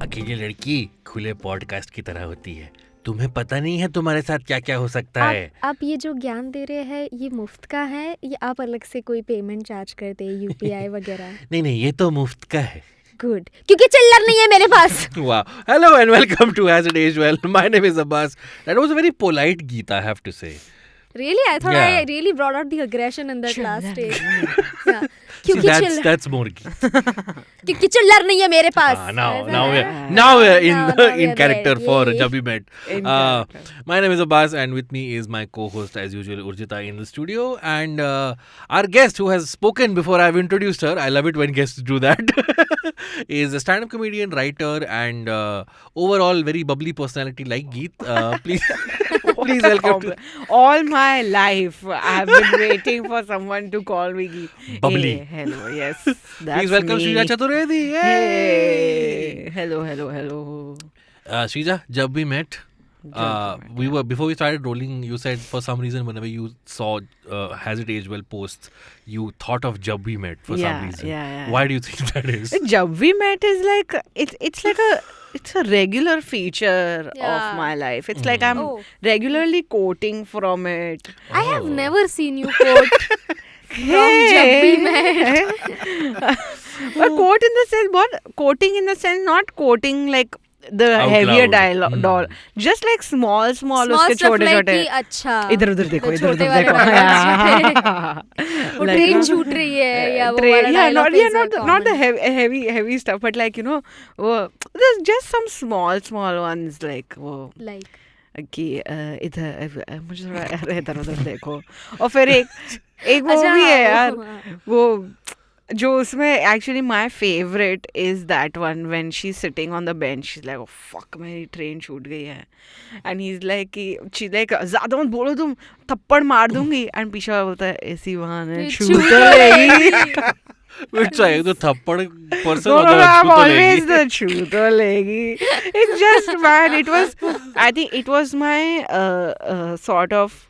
अकेली लड़की खुले पॉडकास्ट की तरह होती है। तुम्हें पता नहीं है तुम्हारे साथ क्या क्या हो सकता है। आप ये जो ज्ञान दे रहे हैं ये मुफ्त का है या आप अलग से कोई पेमेंट चार्ज करते हैं यूपीआई वगैरह? नहीं ये तो मुफ्त का है। गुड, क्योंकि चिल्लर नहीं है मेरे पास। Wow. Hello and welcome to As It Aged Well. My name is Abbas. That was a very polite Geet, I have to say. Really? I thought Yeah. I really brought out the aggression in that last stage. Yeah. See, क्योंकि that's more Geet. क्योंकि चिल्लर नहीं है मेरे पास. Now we're in character there. for Yay. Jab We Met. My name is Abbas and with me is my co-host as usual Urjita in the studio and our guest who has spoken before I've introduced her. I love it when guests do that. is a stand-up comedian, writer and overall very bubbly personality like Geet. Please welcome to... All my life I've been waiting for someone to call me Geet. Bubbly. Hey, hello, yes. Please welcome Shreeja Chaturvedi. Hey. Hello. Shreeja, Jab We Met. Before we started rolling, you said for some reason whenever you saw Has It Aged Well posts, you thought of Jab We Met for some reason. Yeah. Why do you think that is? Jab We Met is like it's a regular feature of my life. It's like I'm regularly quoting from it. I have never seen you quote from Jab We Met. But quote in the sense, what? Quoting in the sense, not quoting like the Out heavier loud. dialogue, just like small Small उसके stuff छोटे like छोटे कि अच्छा इधर उधर देखो तो छोटे वाले dialogues वो ट्रेन छूट रही है या वो वाला dialogue not the heavy stuff, but like there's just some small ones like वो कि इधर मुझे थोड़ा इधर उधर देखो और फिर एक वो भी है यार वो जो उसमें actually my favorite is that one when she's sitting on the bench. She's like, oh fuck, मेरी ट्रेन छूट गई है and he's like she's like ज़्यादा मत बोलो तुम थप्पड़ मार दूंगी and पीछे वाला बोलता है ऐसी वाहन है छू तो लेगी चाहिए तो थप्पड़ person no, I'm always the छू तो लेगी. It's just man, I think it was my sort of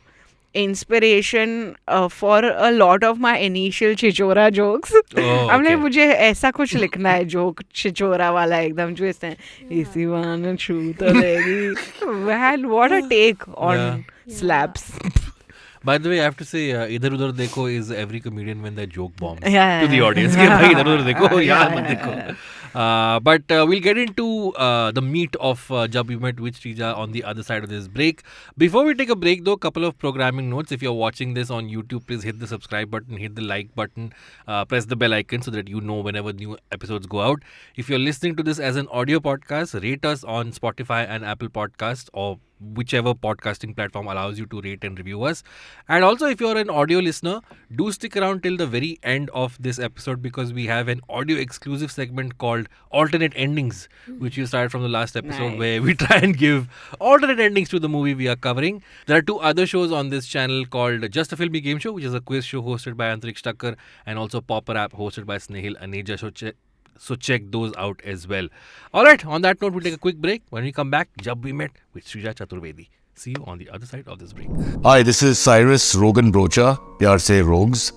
inspiration for a lot of my initial छिचोरा jokes. I'm like मुझे ऐसा कुछ लिखना है joke छिचोरा वाला एकदम जो इस इसी वाहन छू तो लेगी. Man, what a take on slaps. By the way, I have to say, idhar udhar dekho is every comedian when their joke bombs Yeah. to the audience. Bhai, idhar udhar dekho, yaar mat dekho. But we'll get into the meat of Jab We Met with Shreeja on the other side of this break. Before we take a break though, couple of programming notes. If you're watching this on YouTube, please hit the subscribe button, hit the like button, press the bell icon so that you know whenever new episodes go out. If you're listening to this as an audio podcast, rate us on Spotify and Apple Podcasts or whichever podcasting platform allows you to rate and review us. And also if you're an audio listener, do stick around till the very end of this episode because we have an audio exclusive segment called Alternate Endings, which you started from the last episode, where we try and give alternate endings to the movie we are covering. There are two other shows on this channel called Just a Filmy Game Show, which is a quiz show hosted by Antariksha Thakkar, and also Popper App hosted by Snehil Aneja. So check those out as well. Alright, on that note, we'll take a quick break. When we come back, Jab We Met with Shreeja Chaturvedi. See you on the other side of this break. Hi, this is Cyrus Rogan Brocha, pyar se Rogues.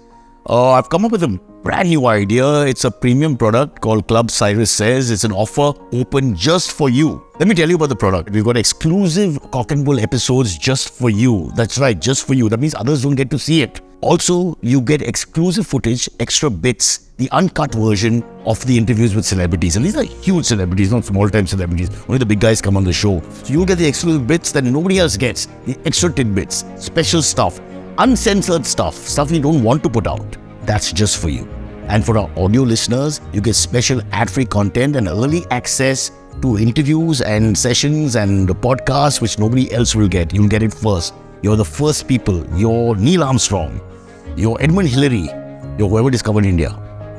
I've come up with a brand new idea. It's a premium product called Club Cyrus Says. It's an offer open just for you. Let me tell you about the product. We've got exclusive Cock and Bull episodes just for you. That's right, just for you. That means others don't get to see it. Also, you get exclusive footage, extra bits, the uncut version of the interviews with celebrities. And these are huge celebrities, not small-time celebrities. Only the big guys come on the show. So you'll get the exclusive bits that nobody else gets. The extra tidbits, special stuff, uncensored stuff you don't want to put out. That's just for you. And for our audio listeners, you get special ad-free content and early access to interviews and sessions and podcasts which nobody else will get. You'll get it first. You're the first people. You're Neil Armstrong. You're Edmund Hillary. You're whoever discovered India.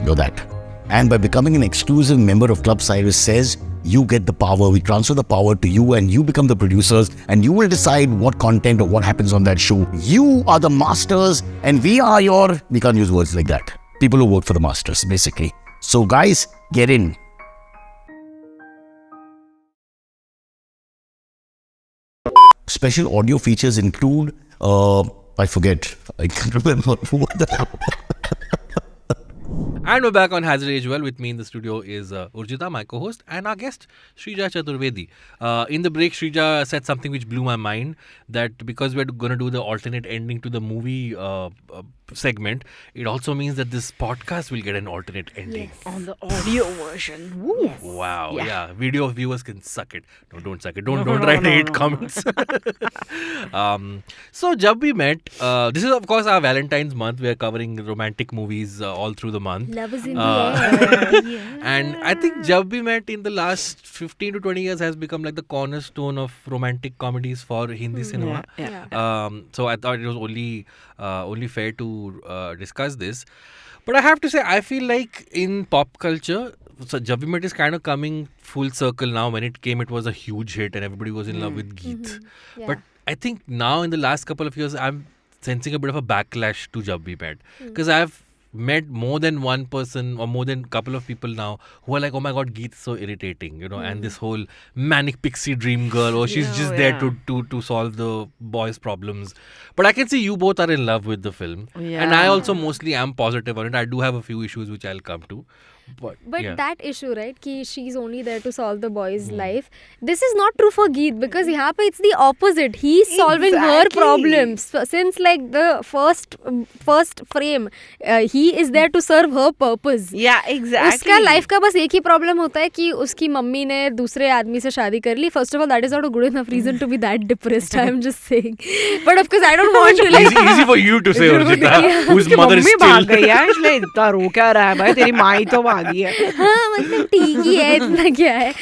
You're that. And by becoming an exclusive member of Club Cyrus Says, you get the power. We transfer the power to you and you become the producers and you will decide what content or what happens on that show. You are the masters and we can't use words like that. People who work for the masters, basically. So guys, get in. Special audio features include, I forget. I can't remember what the And we're back on Hazard Age Well. With me in the studio is Urjita, my co-host, and our guest, Shreeja Chaturvedi. In the break, Shreeja said something which blew my mind, that because we're going to do the alternate ending to the movie segment, it also means that this podcast will get an alternate ending. Yes. On the audio version. Woo. Yes. Wow, Yeah. yeah. Video viewers can suck it. No, don't suck it. Don't No, write no, hate no. comments. So, Jab We Met, this is of course our Valentine's month. We are covering romantic movies all through the month. Love is in Uh, the air. And I think Jab We Met in the last 15 to 20 years has become like the cornerstone of romantic comedies for Hindi cinema. Yeah. So I thought it was only fair to discuss this. But I have to say, I feel like in pop culture, so Jab We Met is kind of coming full circle now. When it came, it was a huge hit and everybody was in love with Geet. Yeah. But I think now in the last couple of years, I'm sensing a bit of a backlash to Jab We Met. Because I've met more than one person or more than a couple of people now who are like, oh my god, Geet is so irritating, and this whole manic pixie dream girl, or she's just there to solve the boys' problems. But I can see you both are in love with the film. And I also mostly am positive on it. I do have a few issues which I'll come to. But yeah. that issue, right, कि she's only there to solve the boy's life, this is not true for Geet, because यहाँ पे it's the opposite. He's solving her Exactly. problems since like the first frame. He is there to serve her purpose. Yeah, exactly. उसका life का बस एक ही problem होता है कि उसकी मम्मी ने दूसरे आदमी से शादी कर ली. First of all, that is not a good enough reason to be that depressed. I am just saying. But of course, I don't want to like. easy for you to say, Urjita, whose mother is mummy still. भाग गई है इसलिए इतना रो क्या रहा है भाई, तेरी माँ ही तो भागी है. हाँ मतलब ठीक ही है, इतना क्या है.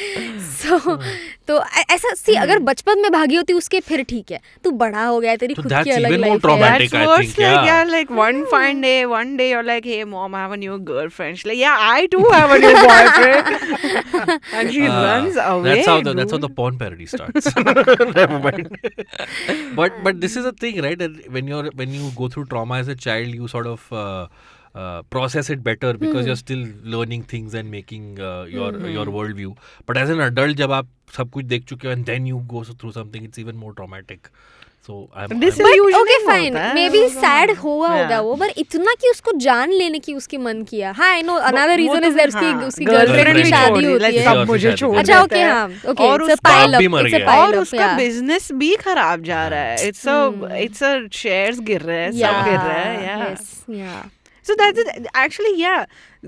तो ऐसा सी अगर बचपन में भागी होती उसके फिर ठीक है. तू बड़ा हो गया, तेरी So खुद that's की अलग even more लाइफ है. traumatic. That's I worse. think, Like, yeah. like one day you're like, hey mom, I have a new girlfriend. She's like, yeah, I too have a new boyfriend. And she runs away. That's how the porn parody starts. Never mind. But this is a thing, right? That when you go through trauma as a child, you sort of process it better because you're still learning things and making your worldview. But as an adult, जब आप सब कुछ देख चुके हो and then you go through something, it's even more traumatic. So I'm Disillusioned Okay, होता fine. है. Maybe sad हुआ Yeah. होगा वो, पर इतना कि उसको जान लेने की उसकी मन किया. हाँ, I know another वो reason तो is there हाँ, उसकी girlfriend गर्लफ्रेंड की भी शादी छोड़ होती like है. सब मुझे छोड़ अच्छा देता ओके है. हाँ ओके और it's a उसका pile बाप भी up, मर it's a गया. pile और up, उसका yeah. बिजनेस भी खराब जा रहा है. It's a shares गिर रहे हैं, सब गिर रहा है. Yeah. Yes, yeah. So that's it. Actually, yeah,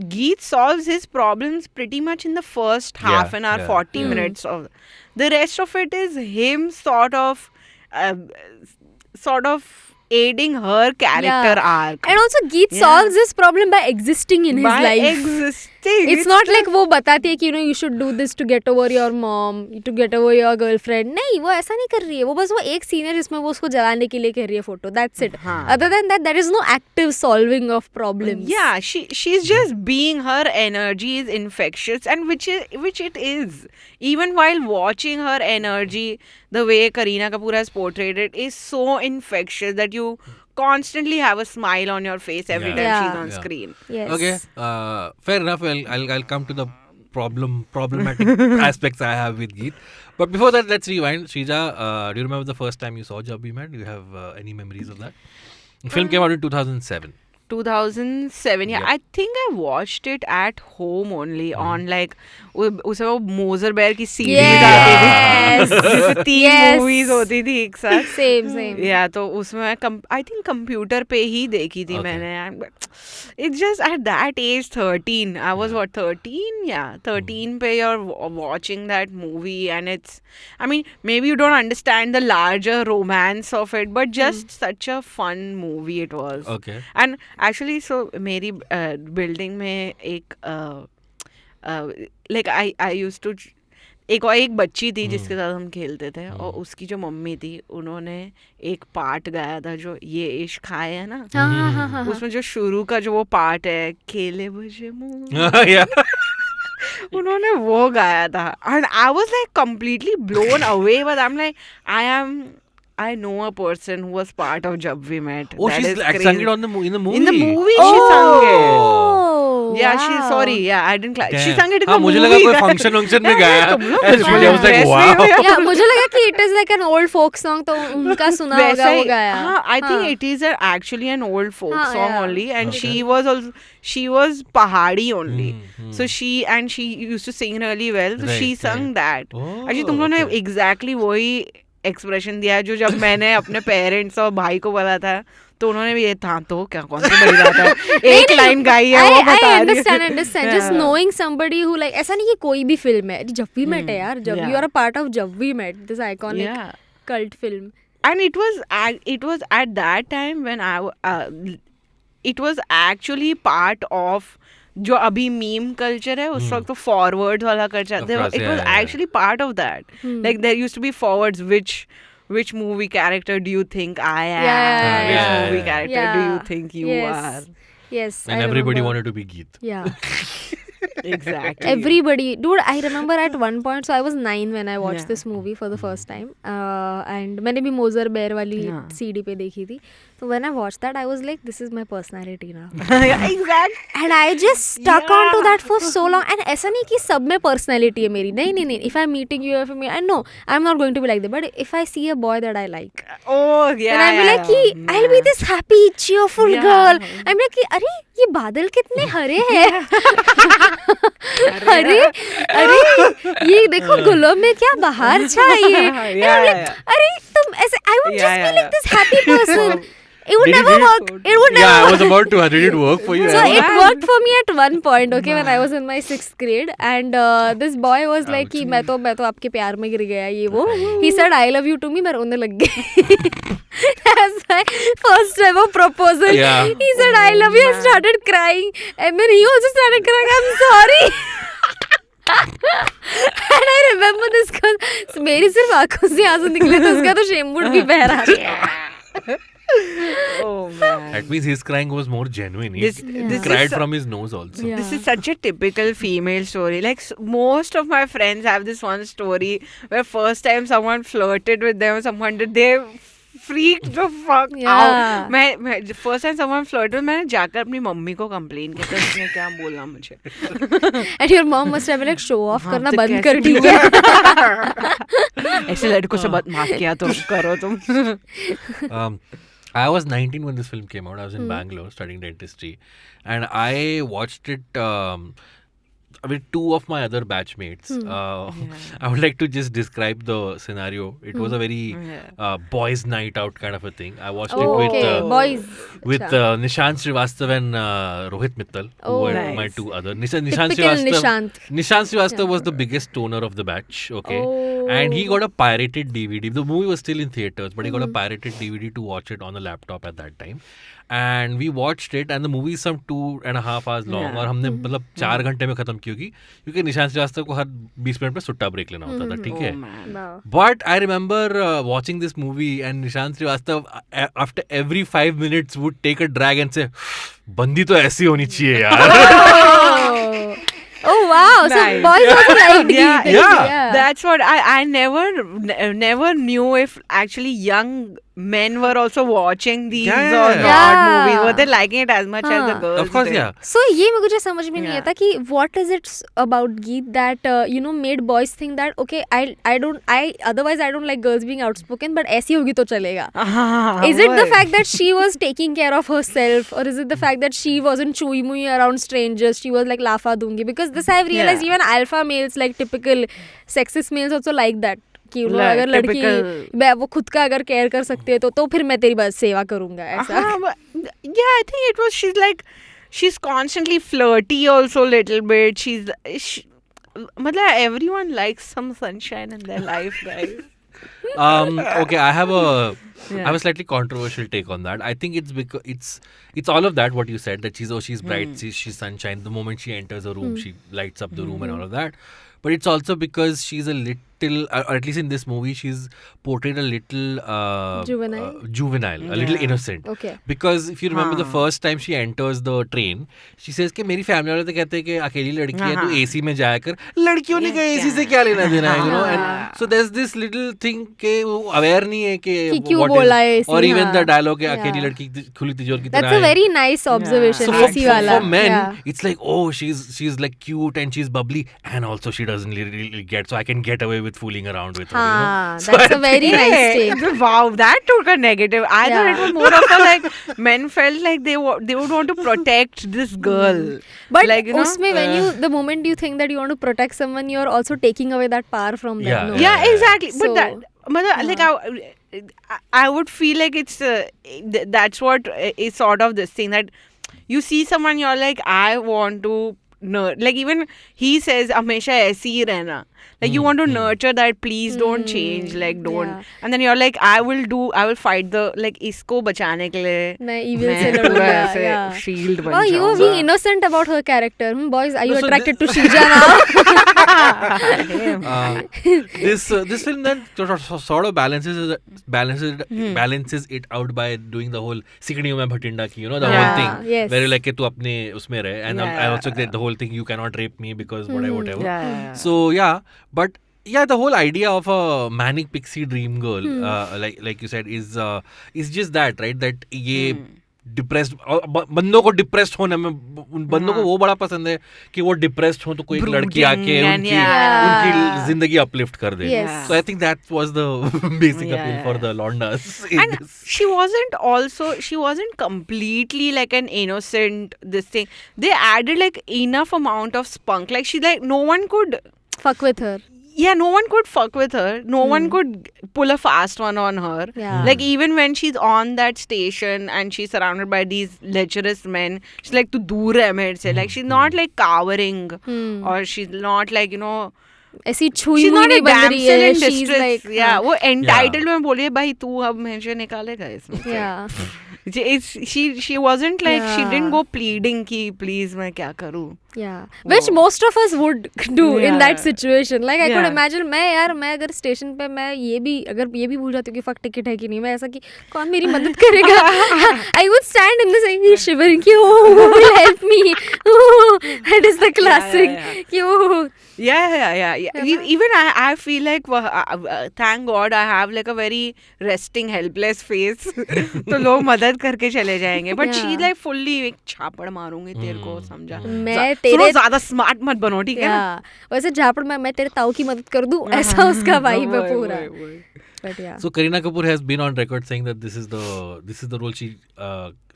Geet solves his problems pretty much in the first half an hour, yeah. 40 minutes of. The rest of it is him sort of aiding her character arc. And also Geet Yeah. solves this problem by existing in his By life. existing. It's not like वो बताती है कि you should do this to get over your mom, to get over your girlfriend. नहीं, वो ऐसा नहीं कर रही है. वो बस वो एक scene है जिसमें वो उसको जलाने के लिए कह रही है फोटो. That's it. हाँ. Other than that, there is no active solving of problems. Yeah, she's just being, her energy is infectious, and which it is. Even while watching her energy, the way Kareena Kapoor has portrayed it is so infectious that you constantly have a smile on your face every Yeah. time Yeah. she's on Yeah. screen. Yes. Okay, fair enough. Well, I'll come to the problematic aspects I have with Geet. But before that, let's rewind. Shreeja, do you remember the first time you saw Jab We Met? Do you have any memories of that? The film came out in 2007. 2007. Yeah, Yep. I think I watched it at home only on like उसे वो मोजर bear की CD Yes. आती थी जिसमें 3 Yes. Movies होती थी एक साथ. Same. या तो उसमें आई थिंक कंप्यूटर पे ही देखी थी Okay. मैंने. It's just at that age 13, I was what 13, yeah 13 पे you're watching that movie and it's, I mean, maybe you don't understand the larger romance of it, but just such a fun movie it was. Okay. And actually, so मेरी building में एक like I used to एक बच्ची थी जिसके साथ हम खेलते थे और उसकी जो मम्मी थी उन्होंने एक पार्ट गाया था जो ये इश्क खाए है ना, हाँ. उसमें जो शुरू का जो वो पार्ट है खेले मुझे मुंह Yeah. उन्होंने वो गाया था and I was like completely blown away, but I'm like I know a person who was part of Jab We Met. Oh, That she's is like crazy. sung it in the movie. In the movie she sang it. Yeah, wow. sorry, yeah, I didn't. She Damn. sang it in हाँ, the मुझे movie. लगा कोई function में गाया. Actually, I was like, wow. Yeah, मुझे लगा कि it is like an old folk song, तो उनका सुना होगा वो गाया. हाँ, I think it is actually an old folk हाँ, song yeah. only, and Okay. she was Pahadi only. Hmm. So she used to sing really well. So she Right, sang right. that. Oh, Actually, तुम लोगों ने okay. exactly वही expression दिया है जो जब मैंने अपने पेरेंट्स और भाई को बोला था तो उन्होंने भी ये था तो क्या कौन सी बड़ी बात है एक लाइन गाई है वो बता I रही है understand. Just knowing somebody who like ऐसा नहीं कि कोई भी फिल्म है जब भी met है यार जब you are a part of जब भी met this iconic Yeah. cult film. And it was at that time when it was actually part of जो अभी मीम कल्चर है उस वक्त तो फॉरवर्ड वाला culture it was actually part of that. Like there used to be forwards which movie character do you think I am? Yeah. Which movie character do you think you Yes. are? Yes. And I everybody remember. wanted to be Geet. Yeah. Exactly. Everybody, dude, I remember at one point, so I was 9 when I watched Yeah. this movie for the first time, and मैंने भी मोजर बेर वाली Yeah. CD पे देखी थी. So when I watched that, I was like, this is my personality now. Exactly. And I just stuck on to that for so long. And ऐसा नहीं कि सब में personality है मेरी. नहीं. If I'm meeting you, I know I'm not going to be like that. But if I see a boy that I like, Oh yeah. then I'll be like, कि I'll be this happy, cheerful girl. I'm like, कि अरे ये बादल कितने हरे हैं. अरे ये देखो गुलाब में क्या बाहर छाई है. And I'm like, अरे तुम ऐसे I would just be like this happy person. It would Did it never really? work. It would never Yeah, I work. was about to. Did it work for you? So Yeah. it worked for me at one point, okay, when I was in my 6th grade, and this boy was like कि मैं तो आपके प्यार में गिर गया ये वो. He said I love you to me, मैं रोने लग गई. That's my first ever proposal. Yeah. He said I love you. I started crying, and then he also started crying. I'm sorry. And I remember this because मेरी सिर्फ आंखों से आंसू निकले थे उसका तो शेमबूट भी बह रहा था. Oh man. That means his crying was more genuine. He This cried is from his nose also. Yeah. This is such a typical female story. Like most of my friends have this one story where first time someone flirted with them, someone did they freaked the fuck Yeah. out. मैं first time someone flirted with मैंने जाकर अपनी mummy को complain किया तो उसने क्या बोला मुझे. And your mom must have been like show off हाँ, करना तो बंद कैसे कर ठीक है. ऐसे लड़कों से बदमाश किया तो करो तुम. I was 19 when this film came out. I was in Bangalore studying dentistry, and I watched it with two of my other batchmates. I would like to just describe the scenario. It was a very boys' night out kind of a thing. I watched it with Okay, boys. with Acha. Nishant Srivastav and Rohit Mittal, who were nice. my two other. Nishant Typical Srivastav. Nishant. Nishant Srivastav was the biggest stoner of the batch. Okay, and he got a pirated DVD. The movie was still in theaters, but he got a pirated DVD to watch it on the laptop at that time. And we watched it, and the movie is some 2.5 hours long. Yeah. और हमने मतलब 4 घंटे में खत्म की होगी क्योंकि निशांत श्रीवास्तव को हर 20 मिनट में सुट्टा ब्रेक लेना होता था. ठीक है. Wow. But I remember watching this movie and Nishant Srivastav after every 5 minutes would take a drag and say, बंदी तो ऐसी होनी चाहिए यार. Oh wow! So Nice. boys also like Yeah, Geet. yeah. That's what I never knew if actually young men were also watching these Yeah, or yeah. not Yeah. movies. Were they liking it as much as the हाँ. girls? Of course, did? yeah. So ये मुझे समझ में नहीं Yeah. आता कि what is it about Geet that made boys think that okay I otherwise I don't like girls being outspoken but ऐसी होगी तो चलेगा. Is it the fact that she was taking care of herself, or is it the fact that she wasn't chui mui around strangers? She was like lafa dungi, because this I've realized even alpha males, like typical sexist males, also like that. कि अगर लड़की वो खुद का अगर care कर सकती है तो फिर मैं तेरी बस सेवा करूंगा ऐसा. Yeah, I think it was she's constantly flirty also little bit. मतलब everyone likes some sunshine in their life, guys. Okay, I have a slightly controversial take on that. I think it's because it's all of that what you said, that she's bright, she's sunshine. The moment she enters a room, she lights up the room and all of that. But it's also because she's a little, or at least in this movie, she's portrayed a little juvenile, a little innocent. Okay. Because if you remember the first time she enters the train, she says कि मेरी family वाले तो कहते हैं कि अकेली लड़की है तो AC में जाया कर, लड़कियों ने AC से क्या लेना देना है, you know. And so there's this little thing कि वो aware नहीं है कि क्यों बोला है AC, or even हाँ. the dialogue है Yeah. अकेली लड़की खुली तिजोरी की That's तरह a है. very nice observation. So AC वाला. for men, Yeah. it's like, oh, she's like cute and she's bubbly, and also she doesn't really get, so I can get away with fooling around with her. हाँ, So that's a very nice take. Wow, that took a negative. I thought it was more of a like men felt like they would want to protect this girl. But like, you know, उसमें when you the moment you think that you want to protect someone, you're also taking away that power from them. Yeah, no? yeah, exactly. So, but that, like I would feel like it's that's what is sort of this thing that you see someone, you're like, I want to like even he says हमेशा ऐसे ही रहना, like you want to nurture that, please don't change, like don't, yeah. and then you're like, I will fight the, like इसको बचाने के लिए मैं evil से मैं लड़ूंगा. पूरा ऐसे Yeah. shield बन Oh, you were जाऊंगा. being innocent about her character. Boys, are you No, so attracted to Shreeja now? This film then sort of balances it out by doing the whole सिकड़ियों में भटिंडा की, the Yeah, whole thing, yes. where like कि तू अपने उसमें रहे, and I Yeah. also get the whole thing, you cannot rape me because whatever. Yeah. So yeah, but yeah, the whole idea of a manic pixie dream girl, like you said, is just that, right? That ये depressed बंदों को depressed होने में, बंदों को वो बड़ा पसंद है कि वो डिप्रेस्ड हो तो कोई एक लड़की आके उनकी जिंदगी अपलिफ्ट कर दे. Yes. So I think that was the basic appeal for the Londas. And she wasn't completely like an innocent this thing. They added like enough amount of spunk. Like she, like no one could Fuck with her. Yeah, no one could fuck with her. No one could pull a fast one on her. Yeah. Like even when she's on that station and she's surrounded by these lecherous men, she's like, "Tu dur hai mere se." Like she's not like cowering, or she's not like, ऐसी छुई she's हुई not नहीं a बन रही damsel है. in She's distress. like, Yeah, वो entitled में बोली है, भाई तू अब मुझे निकालेगा इसमें से. yeah. She wasn't like, she Yeah. didn't go pleading कि please मैं क्या करूँ. Yeah, which most of us would do in that Yeah. situation. Like I could Yeah. imagine, मैं अगर स्टेशन पे मैं ये भी भूल जाती हूँ कि फक टिकट है कि नहीं, मैं ऐसा कि कौन मेरी मदद करेगा. I would stand in the same shivering कि oh, who will help me. Oh, that is the classic. yeah. कि oh. Yeah. Even I feel like thank God I have like a very resting helpless face. तो लोग मदद करके चले जाएंगे. But she like fully एक छापड़ मारूंगी तेरे को, समझा. मैं सुनो ज्यादा स्मार्ट मत बनो, ठीक है ना. वैसे झापड़ में मैं तेरे ताऊ की मदद कर दूं, ऐसा उसका वाइब है पूरा. But yeah. So Kareena Kapoor has been on record saying that this is the role she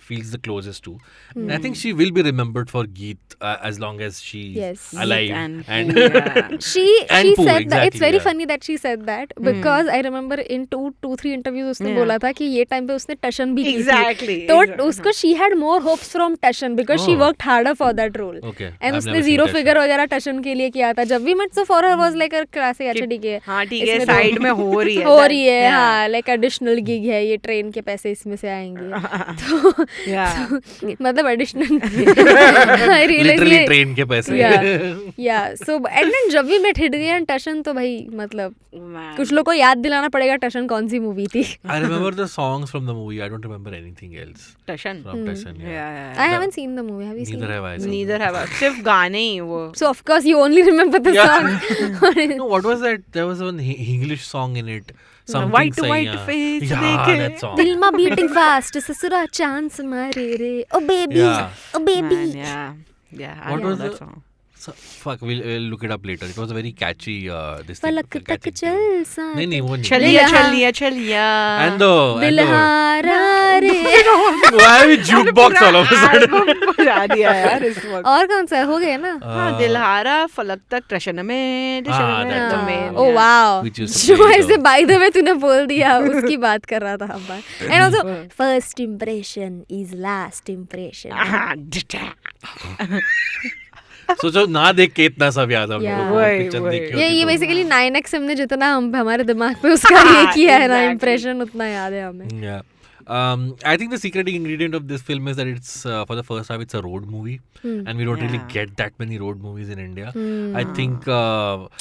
feels the closest to. And I think she will be remembered for Geet as long as she's Yes. alive. And yeah. She And Pooh, said that. exactly, It's very yeah. funny that she said that because I remember in 2-3 interviews उसने Yeah. बोला था कि ये time पे उसने टशन भी की Exactly, थी. तो exactly. उसको she had more hopes from Tashan because she Oh. worked harder for that role. Okay. And I've उसने never seen zero Tashan. figure वगैरह टशन के लिए किया था. जब भी मैं so for her was like a classic अच्छा ठीक है. हाँ ठीक है, इसमें तो साइड में हो रही है. हो रही है. Yeah. हाँ, like additional gig है, ये ट्रेन के पैसे इसमें से आएंगे. तो Yeah. मतलब additional. I realized Literally ये- train के पैसे. Yeah. So and then जब भी मैं ठिठ गई and टशन तो भाई मतलब Man. कुछ लोग को याद दिलाना पड़ेगा टशन कौन सी मूवी थी. I remember the songs from the movie. I don't remember anything else Tashan. from Tashan. Yeah. I haven't seen the movie. Have you seen Neither it? have I. so- Neither have I. सिर्फ गाने ही वो. So of course you only remember the Yeah. song. No, what was that? There was one English song in it. Something White to saying, white face Yeah, देखे. that song. दिल मा beating fast ससुरा chance मारे रे oh baby Yeah. Oh baby. Man, yeah. I What know was that the- song. Fuck, we'll look it up later. It was a very catchy this thing. Palak catchy तक tune. चल सा नहीं वो नहीं. चलिया. And the Dilhara रे. why are we jukebox all of a sudden? बजा दिया यार इस वक्त. और कौन सा हो गया ना. हाँ, दिलहारा फलक तक टशन में that's the the main, Oh yeah. wow. Which used to जो play ऐसे the- by the way तूने बोल दिया उसकी बात कर रहा था अब्बा. And also first impression is last impression. सोचो ना देख के इतना सब याद हम Yeah. लोगों को वही, पिक्चर वही। देखी होती ये तो। बेसिकली 9x हमने जितना हमारे दिमाग पे उसका ये किया है ना Exactly. इम्प्रेशन उतना याद है हमें. Yeah. I think the secret ingredient of this film is that it's for the first time it's a road movie, and we don't really Yeah. get that many road movies in India. I think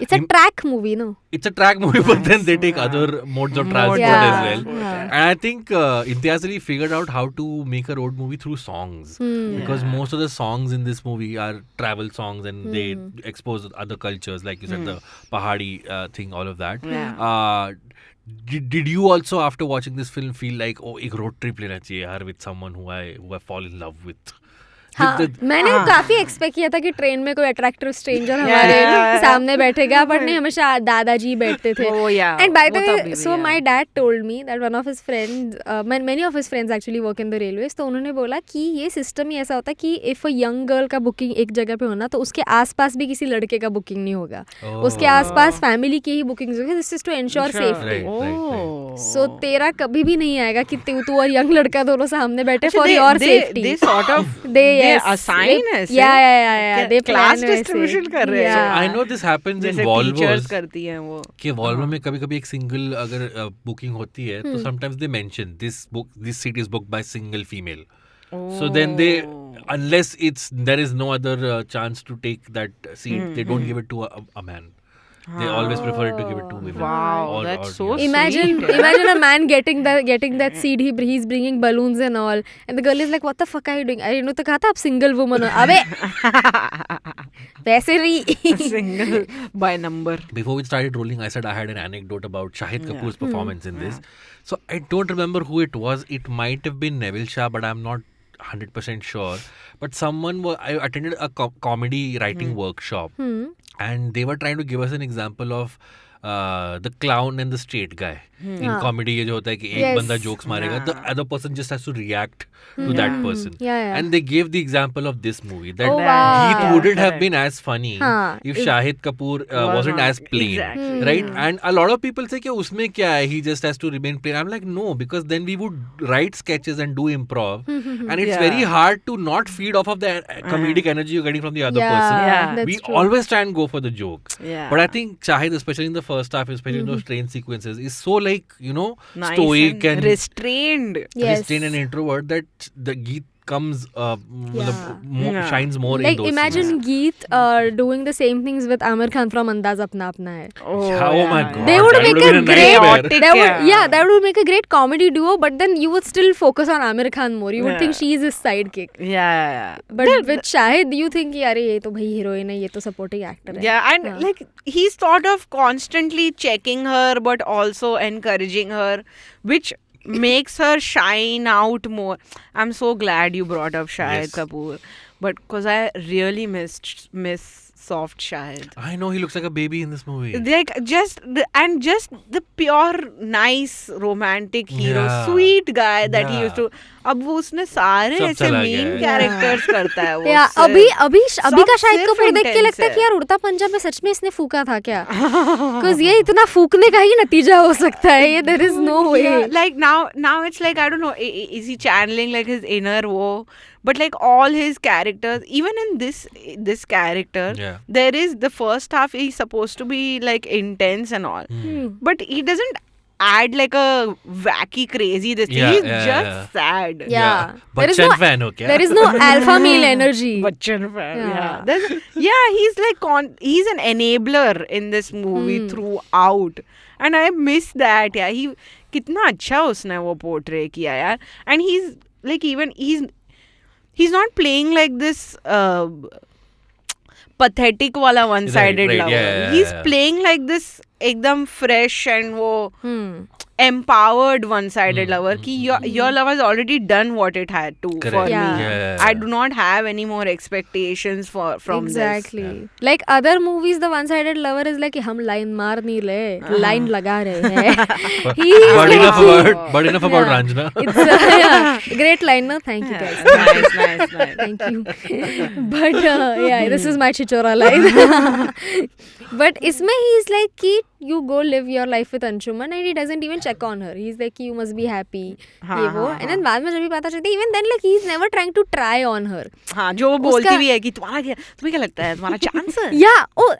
It's a track movie, no? it's a track movie, but then they take other modes of transport Yeah. as well. Yeah. And I think Imtiaz Ali figured out how to make a road movie through songs, because most of the songs in this movie are travel songs, and they expose other cultures, like you said, the Pahadi thing, all of that. Yeah. did you also after watching this film feel like oh एक road trip लेना चाहिए यार with someone who I fall in love with? हाँ, मैंने काफी expect किया था कि ट्रेन में कोई अट्रैक्टिव स्ट्रेंजर हमारे सामने बैठेगा, बट नहीं, हमेशा दादाजी बैठते थे. And by the way, so my dad told me that one of his friends, many of his friends actually work in the railways, तो उन्होंने बोला कि ये सिस्टम ही ऐसा होता है कि इफ अ यंग गर्ल का बुकिंग एक जगह पे होना तो उसके आसपास भी किसी लड़के का बुकिंग नहीं होगा, उसके आसपास फैमिली की ही बुकिंग होगी. This is to ensure safety. So तेरा कभी भी नहीं आएगा कि तू और यंग लड़का दोनों सामने बैठे for your safety. They sort of they assign us. Yeah. They class plan distribution कर रहे हैं. So I know this happens in Volvos. करती हैं वो. कि Volvo में कभी-कभी एक सिंगल अगर बुकिंग होती है तो sometimes they mention this seat is booked by single female. So then they, unless there is no other chance to take that seat, they don't give it to a man. They always prefer to give it to women. Wow, that's so sweet. Imagine a man getting that seat. He's bringing balloons and all, and the girl is like, "What the fuck are you doing?" I know तो कहा था आप single woman हो. अबे वैसे ही single by number. Before we started rolling, I said I had an anecdote about Shahid Kapoor's performance in this. So I don't remember who it was. It might have been Neville Shah, but I'm not 100% sure. But I attended a comedy writing workshop. And they were trying to give us an example of the clown and the straight guy. In comedy ये जो होता है कि एक बंदा jokes मारेगा, the other person just has to react to that person. And they gave the example of this movie that Geet wouldn't have been as funny if Shahid Kapoor wasn't as plain, right? And a lot of people say कि उसमें क्या है, he just has to remain plain. I'm like no, because then we would write sketches and do improv, and it's very hard to not feed off of the comedic energy you're getting from the other person. We always try and go for the joke. But I think Shahid, especially in the first half, especially in those train sequences, is so like, you know, nice stoic and restrained. Restrained and introvert that the Geet comes shines more like in those imagine scenes. Geet doing the same things with Amir Khan from Andaz Apna Apna Hai. Oh my god, they would that make would a great that would make a great comedy duo, but then you would still focus on Amir Khan more. You would think she is his sidekick. But with Shahid you think यार ये तो भाई heroine है, ये तो supporting actor है. And like he's sort of constantly checking her but also encouraging her, which makes her shine out more. I'm so glad you brought up Shahid Kapoor, but because I really miss soft Shahid. I know he looks like a baby in this movie. Like just the pure nice romantic hero, sweet guy that he used to. अब वो उसने सारे ऐसे main characters करता है वो. अभी का शाहिद कपूर देख के लगता है कि यार उड़ता पंजाब में सच में इसने फूका था क्या? Because ये इतना फूकने का ही नतीजा हो सकता है. ये there is no way. Like now it's like I don't know, is he channeling like his inner woe? But like all his characters, even in this character, there is the first half he's supposed to be like intense and all, but he doesn't add like a wacky crazy this thing. He's just sad. Bachchan fan ho kya? There is no alpha male energy. Bachchan fan. He's like he's an enabler in this movie throughout, and I miss that. He कितना अच्छा उसने वो portray किया यार, and he's like even he's not playing like this pathetic wala one-sided lover. He's playing like this एकदम fresh and वो empowered one-sided lover कि your love has already done what it had to for me. I do not have any more expectations from this. Like other movies, the one-sided lover is like हम line मार नहीं रहे, line लगा रहे हैं. But enough about Ranjana. It's great line, no? Thank you guys. Nice. Thank you. But this is my chichora line. But इसमें he is like कि you go live your life with Anshuman, and he doesn't even check on her. He's like you must be happy. And then बाद में जब भी पता चलती है, even then like he's never trying to try on her. हाँ, जो वो बोलती भी है कि तुम्हें क्या लगता है, तुम्हारा chance है.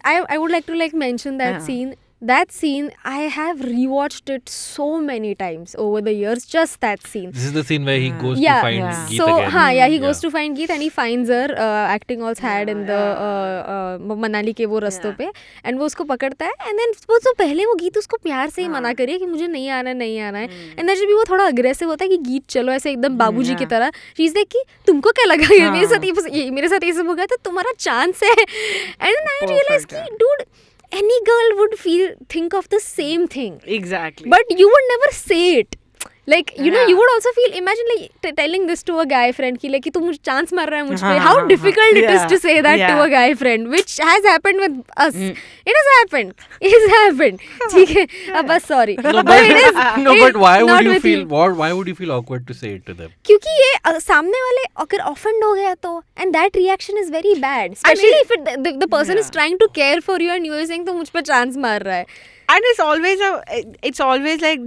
I would like to like mention that scene. That scene, I have rewatched it so many times over the years. Just that scene. This is the scene where he goes to find Geet again. He goes to find Geet and he finds her acting all sad in the Manali के वो रस्तों पे, and वो उसको पकड़ता है, and then वो तो पहले वो Geet उसको प्यार से ही मना करी है कि मुझे नहीं आना है, and then जब भी वो थोड़ा aggressive होता है कि Geet चलो ऐसे एकदम बाबूजी की तरह, she's like कि तुमको क्या लगा ये मेरे साथ ये सब हो गया तो तुम्हारा चांस है, and then I realized कि dude any girl would think of the same thing. Exactly. But you would never say it. Like, you know, you would also feel, imagine like telling this to a guy friend ki like कि तू मुझे chance मार रहा है मुझ पे. How difficult it is to say that to a guy friend, which has happened with us. It has happened. ठीक है. बस sorry. No, but it is. but why would not you with feel? you. Why would you feel awkward to say it to them? क्योंकि ये सामने वाले अगर offend हो गया तो, and that reaction is very bad. Especially if the person is trying to care for you and you are saying तो मुझ पे chance मार रहा है. And it's always like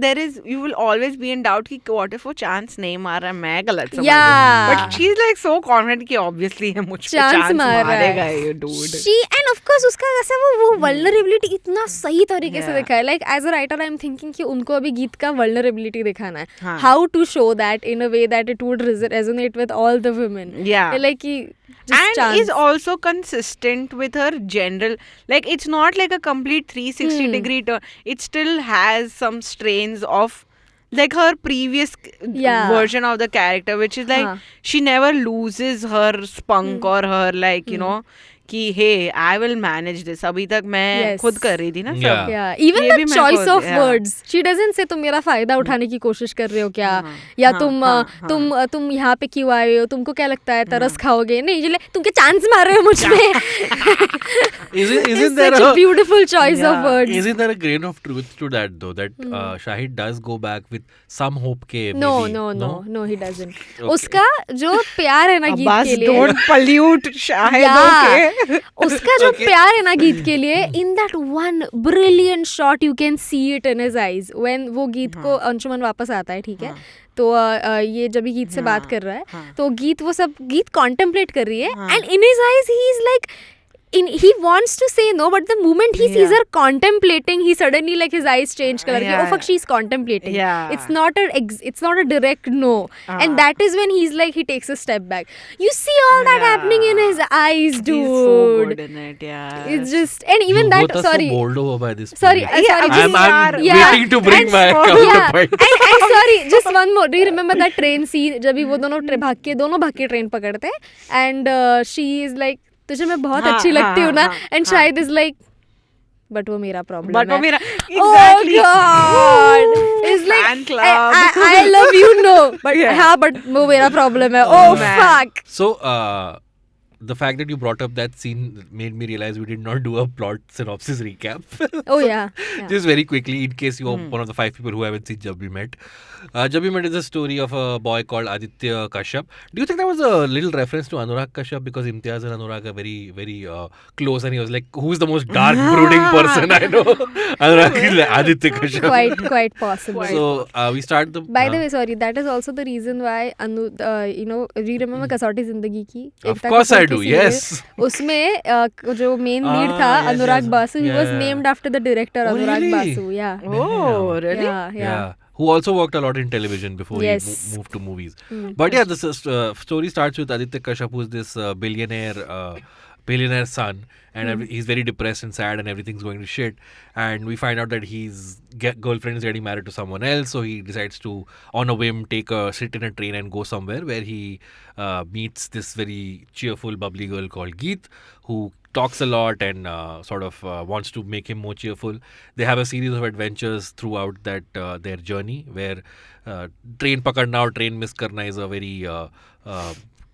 you will always be in doubt कि what if वो chance नहीं मार रहा है, मैं गलत समझ Yeah. But she's like so confident कि obviously है मुझ पे chance मारेगा ये dude. And of course उसका कैसा वो vulnerability इतना सही तरीके से दिखा है. Like as a writer I'm thinking कि उनको अभी गीत का vulnerability दिखाना है. How to show that in a way that it would resonate with all the women. Yeah. Like कि and is also consistent with her general, like it's not like a complete 360 degree turn. It still has some strains of like her previous version of the character, which is like she never loses her spunk or her like you know कि hey I will manage this. अभी तक मैं खुद कर रही थी ना सब. Yeah. Even the choice of words. She doesn't say तुम मेरा फायदा उठाने की कोशिश कर रहे हो क्या, या तुम यहाँ पे क्यों आए हो, तुमको क्या लगता है तरस खाओगे. नहीं, ये तुम क्या चांस मार रहे हो मुझ पे. Isn't there such a beautiful choice of words. Isn't there a grain of truth to that though, that Shahid does go back with some hope के No, he doesn't. उसका जो प्यार है ना गीत के लिए, don't pollute शाहिद. उसका जो प्यार है ना गीत के लिए, in that one brilliant shot you can see it in his eyes when वो गीत को अंशुमन वापस आता है, ठीक है, तो ये जब भी गीत से बात कर रहा है तो गीत वो सब गीत contemplate कर रही है, and in his eyes he is like he wants to say no, but the moment he sees her contemplating, he suddenly like his eyes change color. Oh fuck, she's contemplating. It's not a direct no, and that is when he's like, he takes a step back. You see all that happening in his eyes, dude. He's so good in it. It's just, and even you that. Both are so bowled over by this. Sorry. I'm waiting to bring my counterpoint. And sorry, just one more. Do you remember that train scene? जब भी वो दोनों भाग के train पकड़ते हैं, and she is like, तुझे मैं बहुत अच्छी लगती हूँ ना, and Shahid is like, but वो मेरा problem है. Exactly. Oh God. It's like, I love you, no, but but वो मेरा problem है. Oh fuck. So the fact that you brought up that scene made me realize we did not do a plot synopsis recap. Oh yeah. Just very quickly, in case you are one of the 5 people who haven't seen Jab We Met. Jab We Met is a story of a boy called Aditya Kashyap. Do you think that was a little reference to Anurag Kashyap, because Imtiaz and Anurag are very, very close, and he was like, who's the most dark, brooding person I know? Anurag is like Aditya Kashyap. Quite possible. So we start the... By the way, sorry, that is also the reason why you know, do you remember Kasauti Zindagi Ki? Of course I do, yes. उसमें जो main lead था Anurag Basu, he was named after the director Anurag Basu. Yeah. Oh, really? Yeah. Who also worked a lot in television before he moved to movies. But yeah, this story starts with Aditya Kashyap, who is this billionaire son, and he's very depressed and sad, and everything's going to shit. And we find out that his girlfriend is getting married to someone else, so he decides to, on a whim, sit in a train and go somewhere where he meets this very cheerful, bubbly girl called Geet, who talks a lot and sort of wants to make him more cheerful. They have a series of adventures throughout that their journey, where train pakadna or train miss karna is a very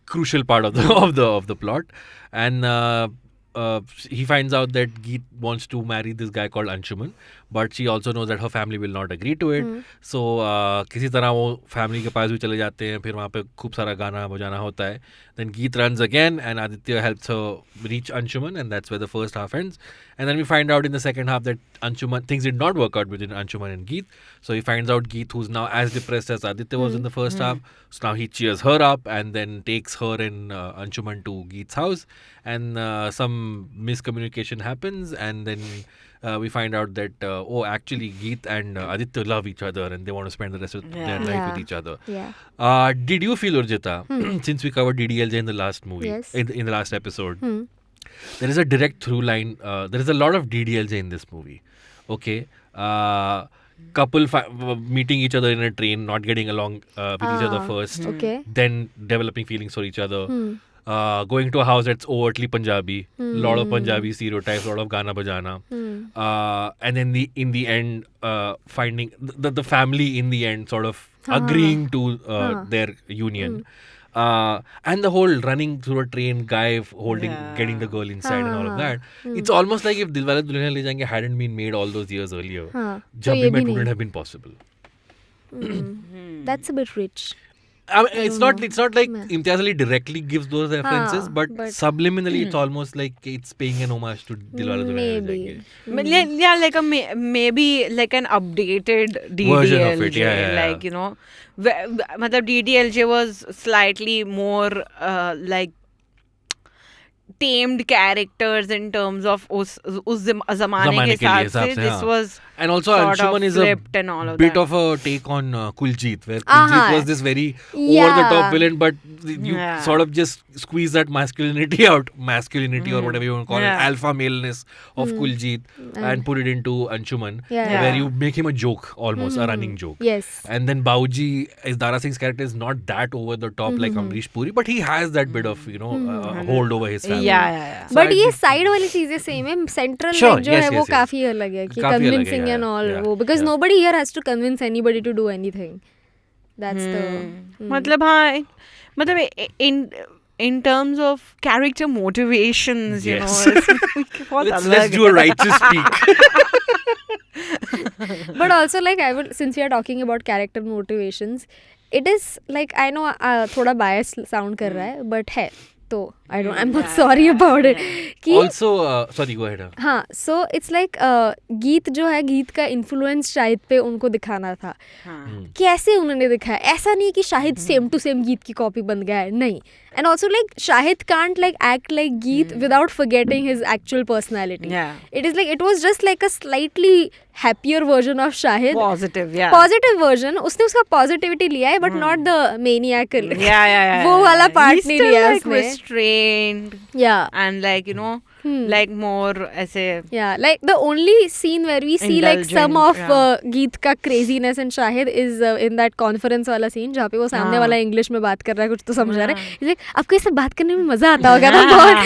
crucial part of the plot. And he finds out that Geet wants to marry this guy called Anshuman, but she also knows that her family will not agree to it. So किसी तरह वो family के पास भी चले जाते हैं, फिर वहाँ पे खूब सारा गाना बजाना होता है. Then Geet runs again, and Aditya helps her reach Anshuman, and that's where the first half ends. And then we find out in the second half that things did not work out between Anshuman and Geet. So he finds out Geet, who's now as depressed as Aditya was in the first half. So now he cheers her up and then takes her and Anshuman to Geet's house. And some miscommunication happens, and then we find out that actually Geet and Aditya love each other, and they want to spend the rest of their life with each other. Did you feel, Urjita, since we covered DDLJ in the last movie, in the last episode, there is a direct through line. There is a lot of DDLJ in this movie. Okay. Couple meeting each other in a train, not getting along with each other first, then developing feelings for each other. going to a house that's overtly Punjabi, lot of Punjabi stereotypes, lot of Gana Bajana, and then in the end finding the family in the end sort of agreeing to their union. And the whole running through a train, guy getting the girl inside and all of that. It's almost like if Dilwale Dulhaniya Le Jayenge hadn't been made all those years earlier, Jab Bhi Met wouldn't have been possible. That's a bit rich. I mean, it's not like Imtiaz Ali directly gives those references, but subliminally it's almost like it's paying an homage to Dilwale Dulhaniya Le Jayenge. But yeah, like maybe like an updated DDLJ, version of it, yeah. Like, you know, matlab DDLJ was slightly more like tamed characters in terms of us zamane ke hisaab se. This was and also Anshuman is a bit of a take on Geet, where Geet was this very over-the-top villain, but you sort of just squeeze that masculinity out, or whatever you want to call it, alpha maleness of Geet, and put it into Anshuman, where you make him a joke, almost a running joke. Yes. And then Bauji, as Dara Singh's character, is not that over-the-top like Amrish Puri, but he has that bit of, you know, hold over his family. Yeah. But ये side वाली चीजें same है, central जो है वो काफी अलग है कि कन्विंसिंग and all वो, because nobody here has to convince anybody to do anything. That's the मतलब हाँ, मतलब in terms of character motivations, you know, let's do a righteous speak. But also like since we are talking about character motivations, it is like, I know थोड़ा biased sound कर रहा है, but है तो I'm not sorry about it. Also, sorry, go ahead. हाँ, so it's like गीत जो है, गीत का influence शाहिद पे उनको दिखाना था. कैसे उन्होंने दिखाया? ऐसा नहीं कि शाहिद सेम टू सेम गीत की कॉपी बन गया है, नहीं. And also like Shahid can't like act like Geet without forgetting his actual personality. Yeah. It is like, it was just like a slightly happier version of Shahid. Positive version. उसने उसका positivity लिया है, but not the maniacal. Yeah. वो वाला part नहीं लिया उसने. He's still like restrained. Yeah. And like, you know, like more ऐसे. Yeah, like the only scene where we see like some of Geet का craziness in Shahid is in that conference वाला scene जहाँ पे वो सामने वाला English में बात कर रहा है, कुछ तो समझा रहा है. He's like, आपको इससे बात करने में मजा आता होगा ना बहुत.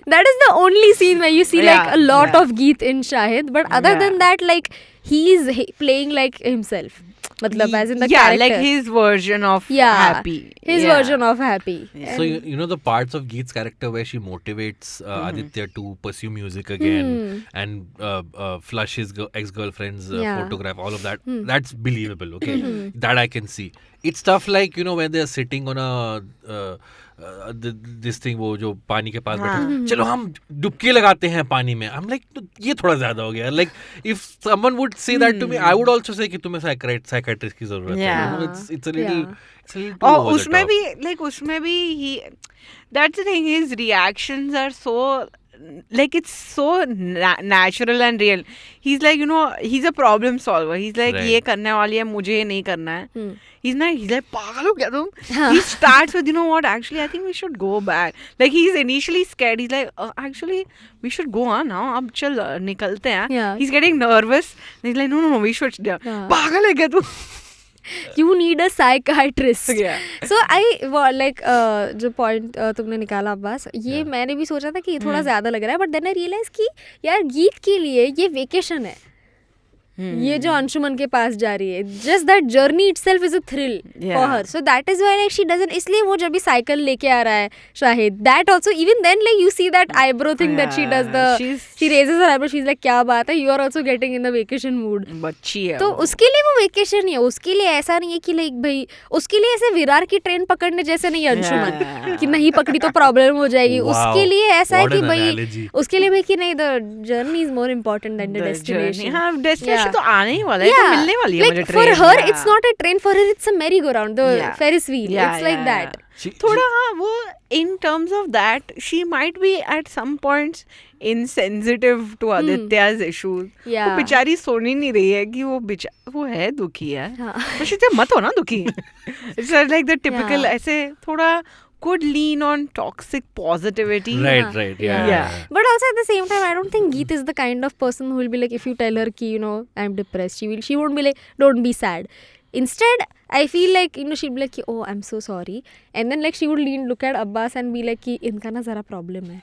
That is the only scene where you see like a lot of Geet in Shahid, but other than that, like he's playing like himself. Matlab, as in the character. Like his version of happy. His version of happy. Yeah. So you know the parts of Geet's character where she motivates Aditya to pursue music again and flush his ex-girlfriend's photograph, all of that. That's believable, okay? That I can see. It's stuff like, you know, when they're sitting on a this thing, वो जो पानी के पास बैठे, चलो हम डुबकी लगाते हैं पानी में. I'm like, ये थोड़ा ज्यादा हो गया. Like if someone would say that to me, I would also say कि तुम्हें psychiatrist की जरूरत है. You know, it's a little too over the top. उसमें भी he, that's the thing, his reactions are so, like, it's so natural and real. He's like, you know, he's a problem solver. He's like, ये करने वाली है, मुझे ये नहीं करना है. He's like, पागल हो क्या तुम? He starts with, you know what, actually, I think we should go back. Like, he's initially scared. He's like, actually, we should go on now. अब चल निकलते हैं. He's getting nervous. He's like, no, we should. पागल है क्या तुम? You need a psychiatrist. So I like जो point तुमने निकाला अब्बास, ये मैंने भी सोचा था कि ये थोड़ा ज्यादा लग रहा है, but then I realized कि यार गीत के लिए ये वेकेशन है. ये जो अंशुमन के पास जा रही है, just that journey itself is a thrill for her. So that is why like she doesn't, इसलिए वो जब भी साइकिल लेके आ रहा है Shahid, that also, even then like you see that eyebrow thing that she does, she raises her eyebrow, she's like क्या बात है, you are also getting in the vacation mood. बच्ची है तो उसके लिए वो वेकेशन है. उसके लिए ऐसा नहीं है कि लाइक भाई, उसके लिए ऐसे विरार की ट्रेन पकड़ने जैसे नहीं अंशुमन कि नहीं पकड़ी तो प्रॉब्लम हो जाएगी. उसके लिए ऐसा है कि भाई, उसके लिए भाई कि नहीं, the journey is more important than the destination. हाँ, destination तो आने ही वाला है, तो मिलने वाली है मुझे train. For her it's not a train, for her it's a merry-go-round, the Ferris wheel. It's like that. थोड़ा हाँ, वो in terms of that she might be at some points insensitive to Aditya's issues. वो बेचारी सोनी नहीं रही है कि वो है दुखी है, बस इतने मत हो ना दुखी. It's like the typical ऐसे थोड़ा could lean on toxic positivity. Right. Yeah. But also at the same time, I don't think Geet is the kind of person who will be like, if you tell her ki, you know, I'm depressed, she won't be like, don't be sad. Instead, I feel like, you know, she'll be like, oh, I'm so sorry. and then like she would look at Abbas and be like कि इनका ना जरा problem है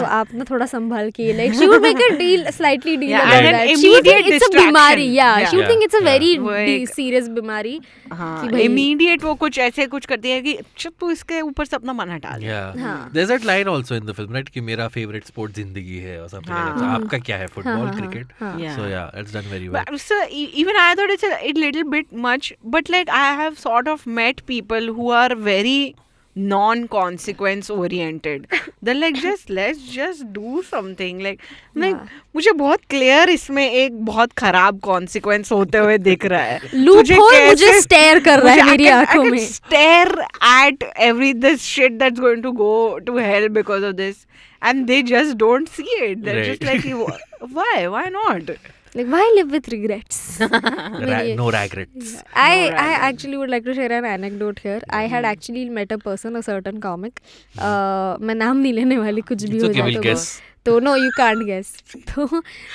तो आप ना थोड़ा संभाल के like she would make a slightly deal Yeah, about and an that. She would think immediate it's a बीमारी. distraction. She would think it's a very वो एक- serious बीमारी. हाँ, कि भाई- immediate वो कुछ ऐसे कुछ करती है कि चल तू इसके ऊपर से अपना मन हटा दे. Yeah. हाँ. There's that line also in the film, right? कि मेरा favorite sport जिंदगी है or something like that. So आपका क्या है? Football, हाँ, cricket? हाँ. Yeah. So yeah, it's done very well. But, so even I thought it's a little bit much, but like I have sort of met people who are very non-consequence oriented. They're like let's just do something. Like मुझे बहुत clear इसमें एक बहुत खराब consequence होते हुए दिख रहा है. Loophole मुझे stare कर रहा है मेरी आँखों I में. can stare at this shit that's going to go to hell because of this, and they just don't see it. They're just like, why not? Like why live with regrets? No regrets. I actually would like to share an anecdote here. I had actually met a person, a certain comic. मैं नाम नहीं लेने वाली, कुछ भी It's हो okay, जाए we'll तो guess. तो no, you can't guess.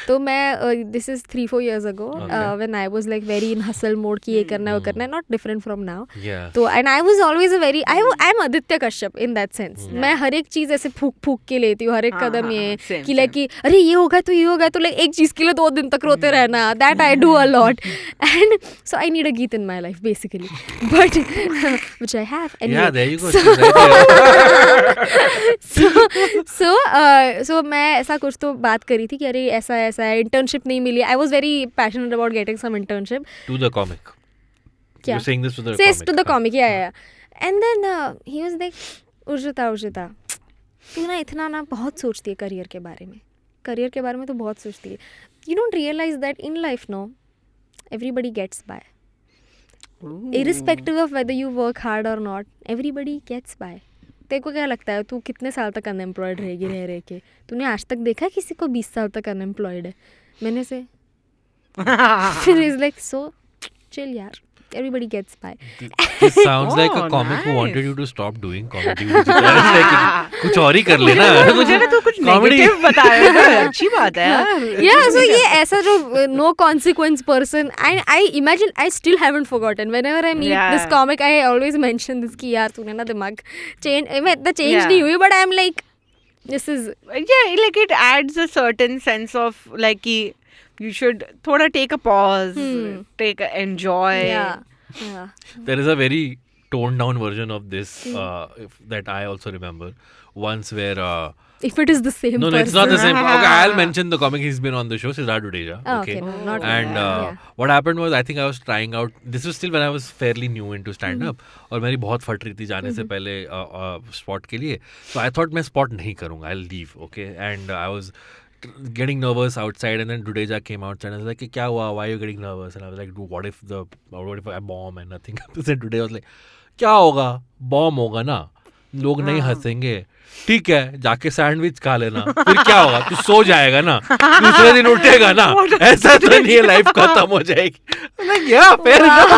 तो मैं this is 3-4 years ago when I was like very in hustle mode कि ये करना है वो करना है, not different from now. Yeah. तो and I was always a very I'm Aditya Kashyap in that sense. मैं हर एक चीज़ ऐसे फूक के लेती हूँ, हर एक कदम ये कि like कि अरे ये होगा तो like एक चीज़ के लिए 2 दिन तक रोते रहना. That I do a lot, and so I need a Geet in my life basically, but which I have. Anyway. Yeah, there you go. She's right there. so मैं ऐसा कुछ तो बात करी थी कि अरे ऐसा है, इंटर्नशिप नहीं मिली. I was very passionate about getting some internship. To the comic. क्या? You're saying this to the Says comic. to the comic, yeah. And then he was like, Urjita, तू ना इतना ना बहुत सोचती है करियर के बारे में तो बहुत सोचती है. You don't realize that in life, no, everybody gets by. Irrespective of whether you work hard or not, everybody gets by. तेरे को क्या लगता है तू कितने साल तक अनएम्प्लॉयड रहेगी रह के? तूने आज तक देखा है किसी को 20 साल तक अनएम्प्लॉयड है? मैंने से फिर इज लाइक सो चिल यार, everybody gets by. This sounds like a comic who wanted you to stop doing comedy. Like, कुछ और ही कर लेना. मुझे ना तू कुछ negative बताया तो अच्छी बात है यार. Yeah, so ये ऐसा जो no consequence person, I imagine I still haven't forgotten. Whenever I meet this comic, I always mention this कि यार तूने ना दिमाग change नहीं हुई, but I'm like, this is like it adds a certain sense of like कि you should thoda take a pause, enjoy. Yeah. There is a very toned down version of this that I also remember once where if it is the same no, person. it's not the same. Okay, I'll mention the comic. He's been on the show, Shreeja Chaturvedi. Okay, no, not and what happened was I think I was trying out. This was still when I was fairly new into stand up और मेरी बहुत फट रही थी जाने से पहले spot के लिए. So I thought मैं spot नहीं करूँगा. I'll leave. Okay, and I was getting nervous outside, and then Dudeja came outside and I was like, kya hua? Why are you getting nervous? And I was like, what if I bomb and nothing happens? And Dudeja was like, kya hoga? Bomb hoga na? लोग नहीं हंसेंगे. ठीक है, जाके sandwich खा लेना. फिर क्या होगा? तू सो जाएगा ना, दूसरे दिन उठेगा ना. ऐसा तो नहीं है, लाइफ खत्म हो जाएगी. Like, yeah, fair enough.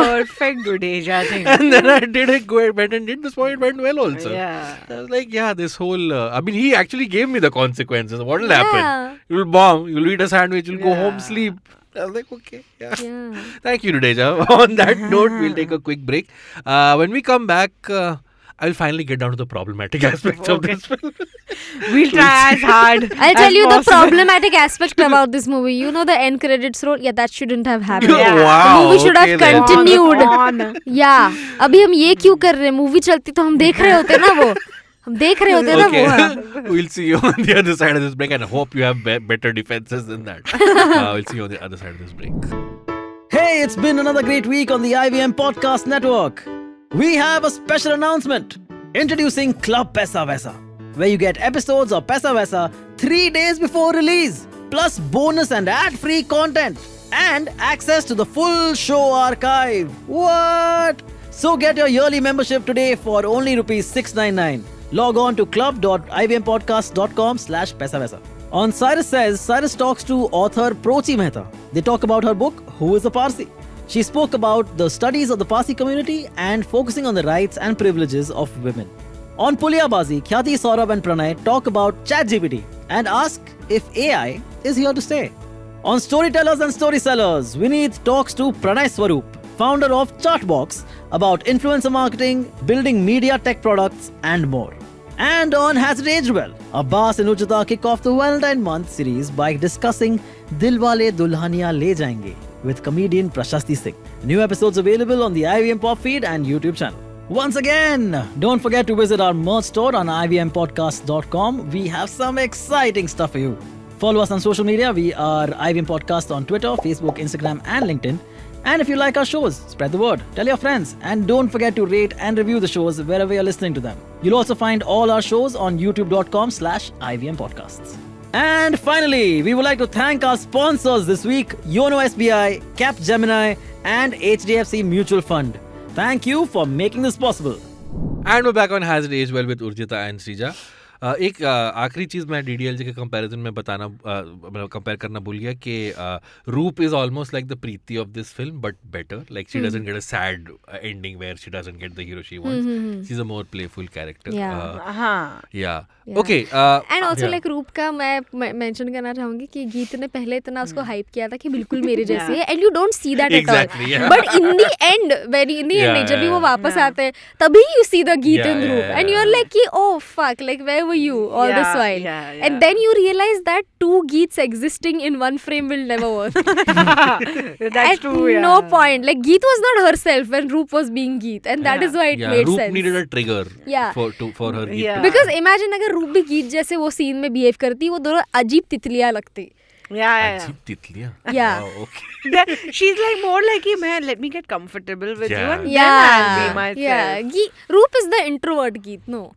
Perfect Dudeja thing. And then I did it, went and did this point, went well also. Yeah. I was like, yeah, this whole, I mean, he actually gave me the consequences. What will happen? Yeah. You'll bomb, you'll eat a sandwich, you'll go home, sleep. I was like, okay, yeah. Thank you, Dudeja. On that note, we'll take a quick break. When we come back, I'll finally get down to the problematic aspects of this film. We'll try as hard. I'll tell as you the possible. problematic aspect about this movie. You know the end credits roll? Yeah, that shouldn't have happened. Yeah. The Wow, movie should have okay then. continued. On. Yeah. अभी हम ये क्यों कर रहे हैं? Movie चलती तो हम देख रहे होते ना वो. हम देख रहे होते ना वो. हाँ. We'll see you on the other side of this break, and I hope you have better defenses than that. We'll see you on the other side of this break. Hey, it's been another great week on the IVM Podcast Network. We have a special announcement. Introducing Club Paisa Vaisa, where you get episodes of Paisa Vaisa 3 days before release, plus bonus and ad-free content, and access to the full show archive. What? So get your yearly membership today for only ₹699. Log on to club.ivmpodcast.com/paisavaisa. On Cyrus Says, Cyrus talks to author Prochi Mehta. They talk about her book, Who is a Parsi? She spoke about the studies of the Parsi community and focusing on the rights and privileges of women. On Puliyabazi, Khyati, Saurabh and Pranay talk about ChatGPT and ask if AI is here to stay. On Storytellers and Story Sellers, Vineet talks to Pranay Swaroop, founder of Chartbox, about influencer marketing, building media tech products, and more. And on Has It Aged Well? Abbas and Urjita kick off the Valentine month series by discussing Dilwale Dulhaniya Le Jayenge with comedian Prashasti Singh. New episodes available on the IVM Pop feed and YouTube channel. Once again, don't forget to visit our merch store on ivmpodcast.com. We have some exciting stuff for you. Follow us on social media. We are IVM Podcast on Twitter, Facebook, Instagram, and LinkedIn. And if you like our shows, spread the word, tell your friends, and don't forget to rate and review the shows wherever you're listening to them. You'll also find all our shows on youtube.com/IVM Podcasts. And finally, we would like to thank our sponsors this week, Yono SBI, Capgemini, and HDFC Mutual Fund. Thank you for making this possible. And we're back on Has It Aged Well with Urjita and Shreeja. एक आखिरी चीज़ मैं DDLJ के comparison में बताना मतलब compare करना भूल गया कि Roop is almost like the Preeti of this film but better like she doesn't get a sad ending where she doesn't get the hero she wants she is a more playful character या okay and also like Roop का मैं mention करना चाहूंगी कि गीत ने पहले इतना उसको हाइप किया था कि बिल्कुल मेरे जैसी है and you don't see that at all but in the end very in the end जब भी वो वापस आते हैं तभी यू सी द गीत इन रूप एंड यू आर लाइक कि oh fuck like where were you all this while and then you realize that two Geets existing in one frame will never work. That's at true. No point. Like Geet was not herself when Roop was being Geet, and that is why it made Roop sense. needed a trigger for her Geet. Because imagine अगर रूप भी गीत जैसे वो scene में behave करती, वो दोनों अजीब तितलियाँ लगती. अजीब तितलियाँ. Yeah. Okay. She's like more like, man, let me get comfortable with you and yeah. then I'll be myself. Yeah. Roop is the introvert Geet, no.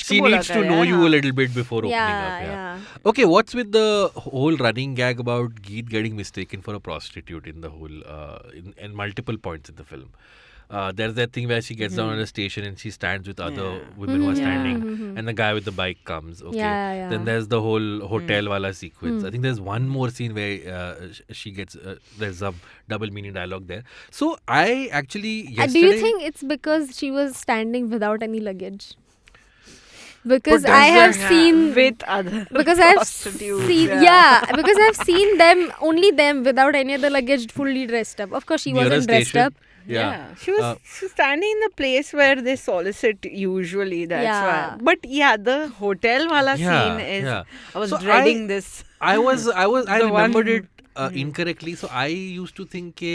She needs to know you a little bit before opening up. Okay, what's with the whole running gag about Geet getting mistaken for a prostitute in the whole in multiple points in the film? There's that thing where she gets down at a station and she stands with other women who are standing and the guy with the bike comes. Okay. Then there's the whole hotel wala sequence. I think there's one more scene where she gets there's a double meaning dialogue there. So I actually yesterday... Do you think it's because she was standing without any luggage? Because I have seen with other because I've seen because I've seen them only them without any other luggage fully dressed up. Of course she wasn't dressed up. Yeah. She was standing in the place where they solicit usually. That's why. But the hotel wala scene is. I was dreading this. I remembered it incorrectly. So I used to think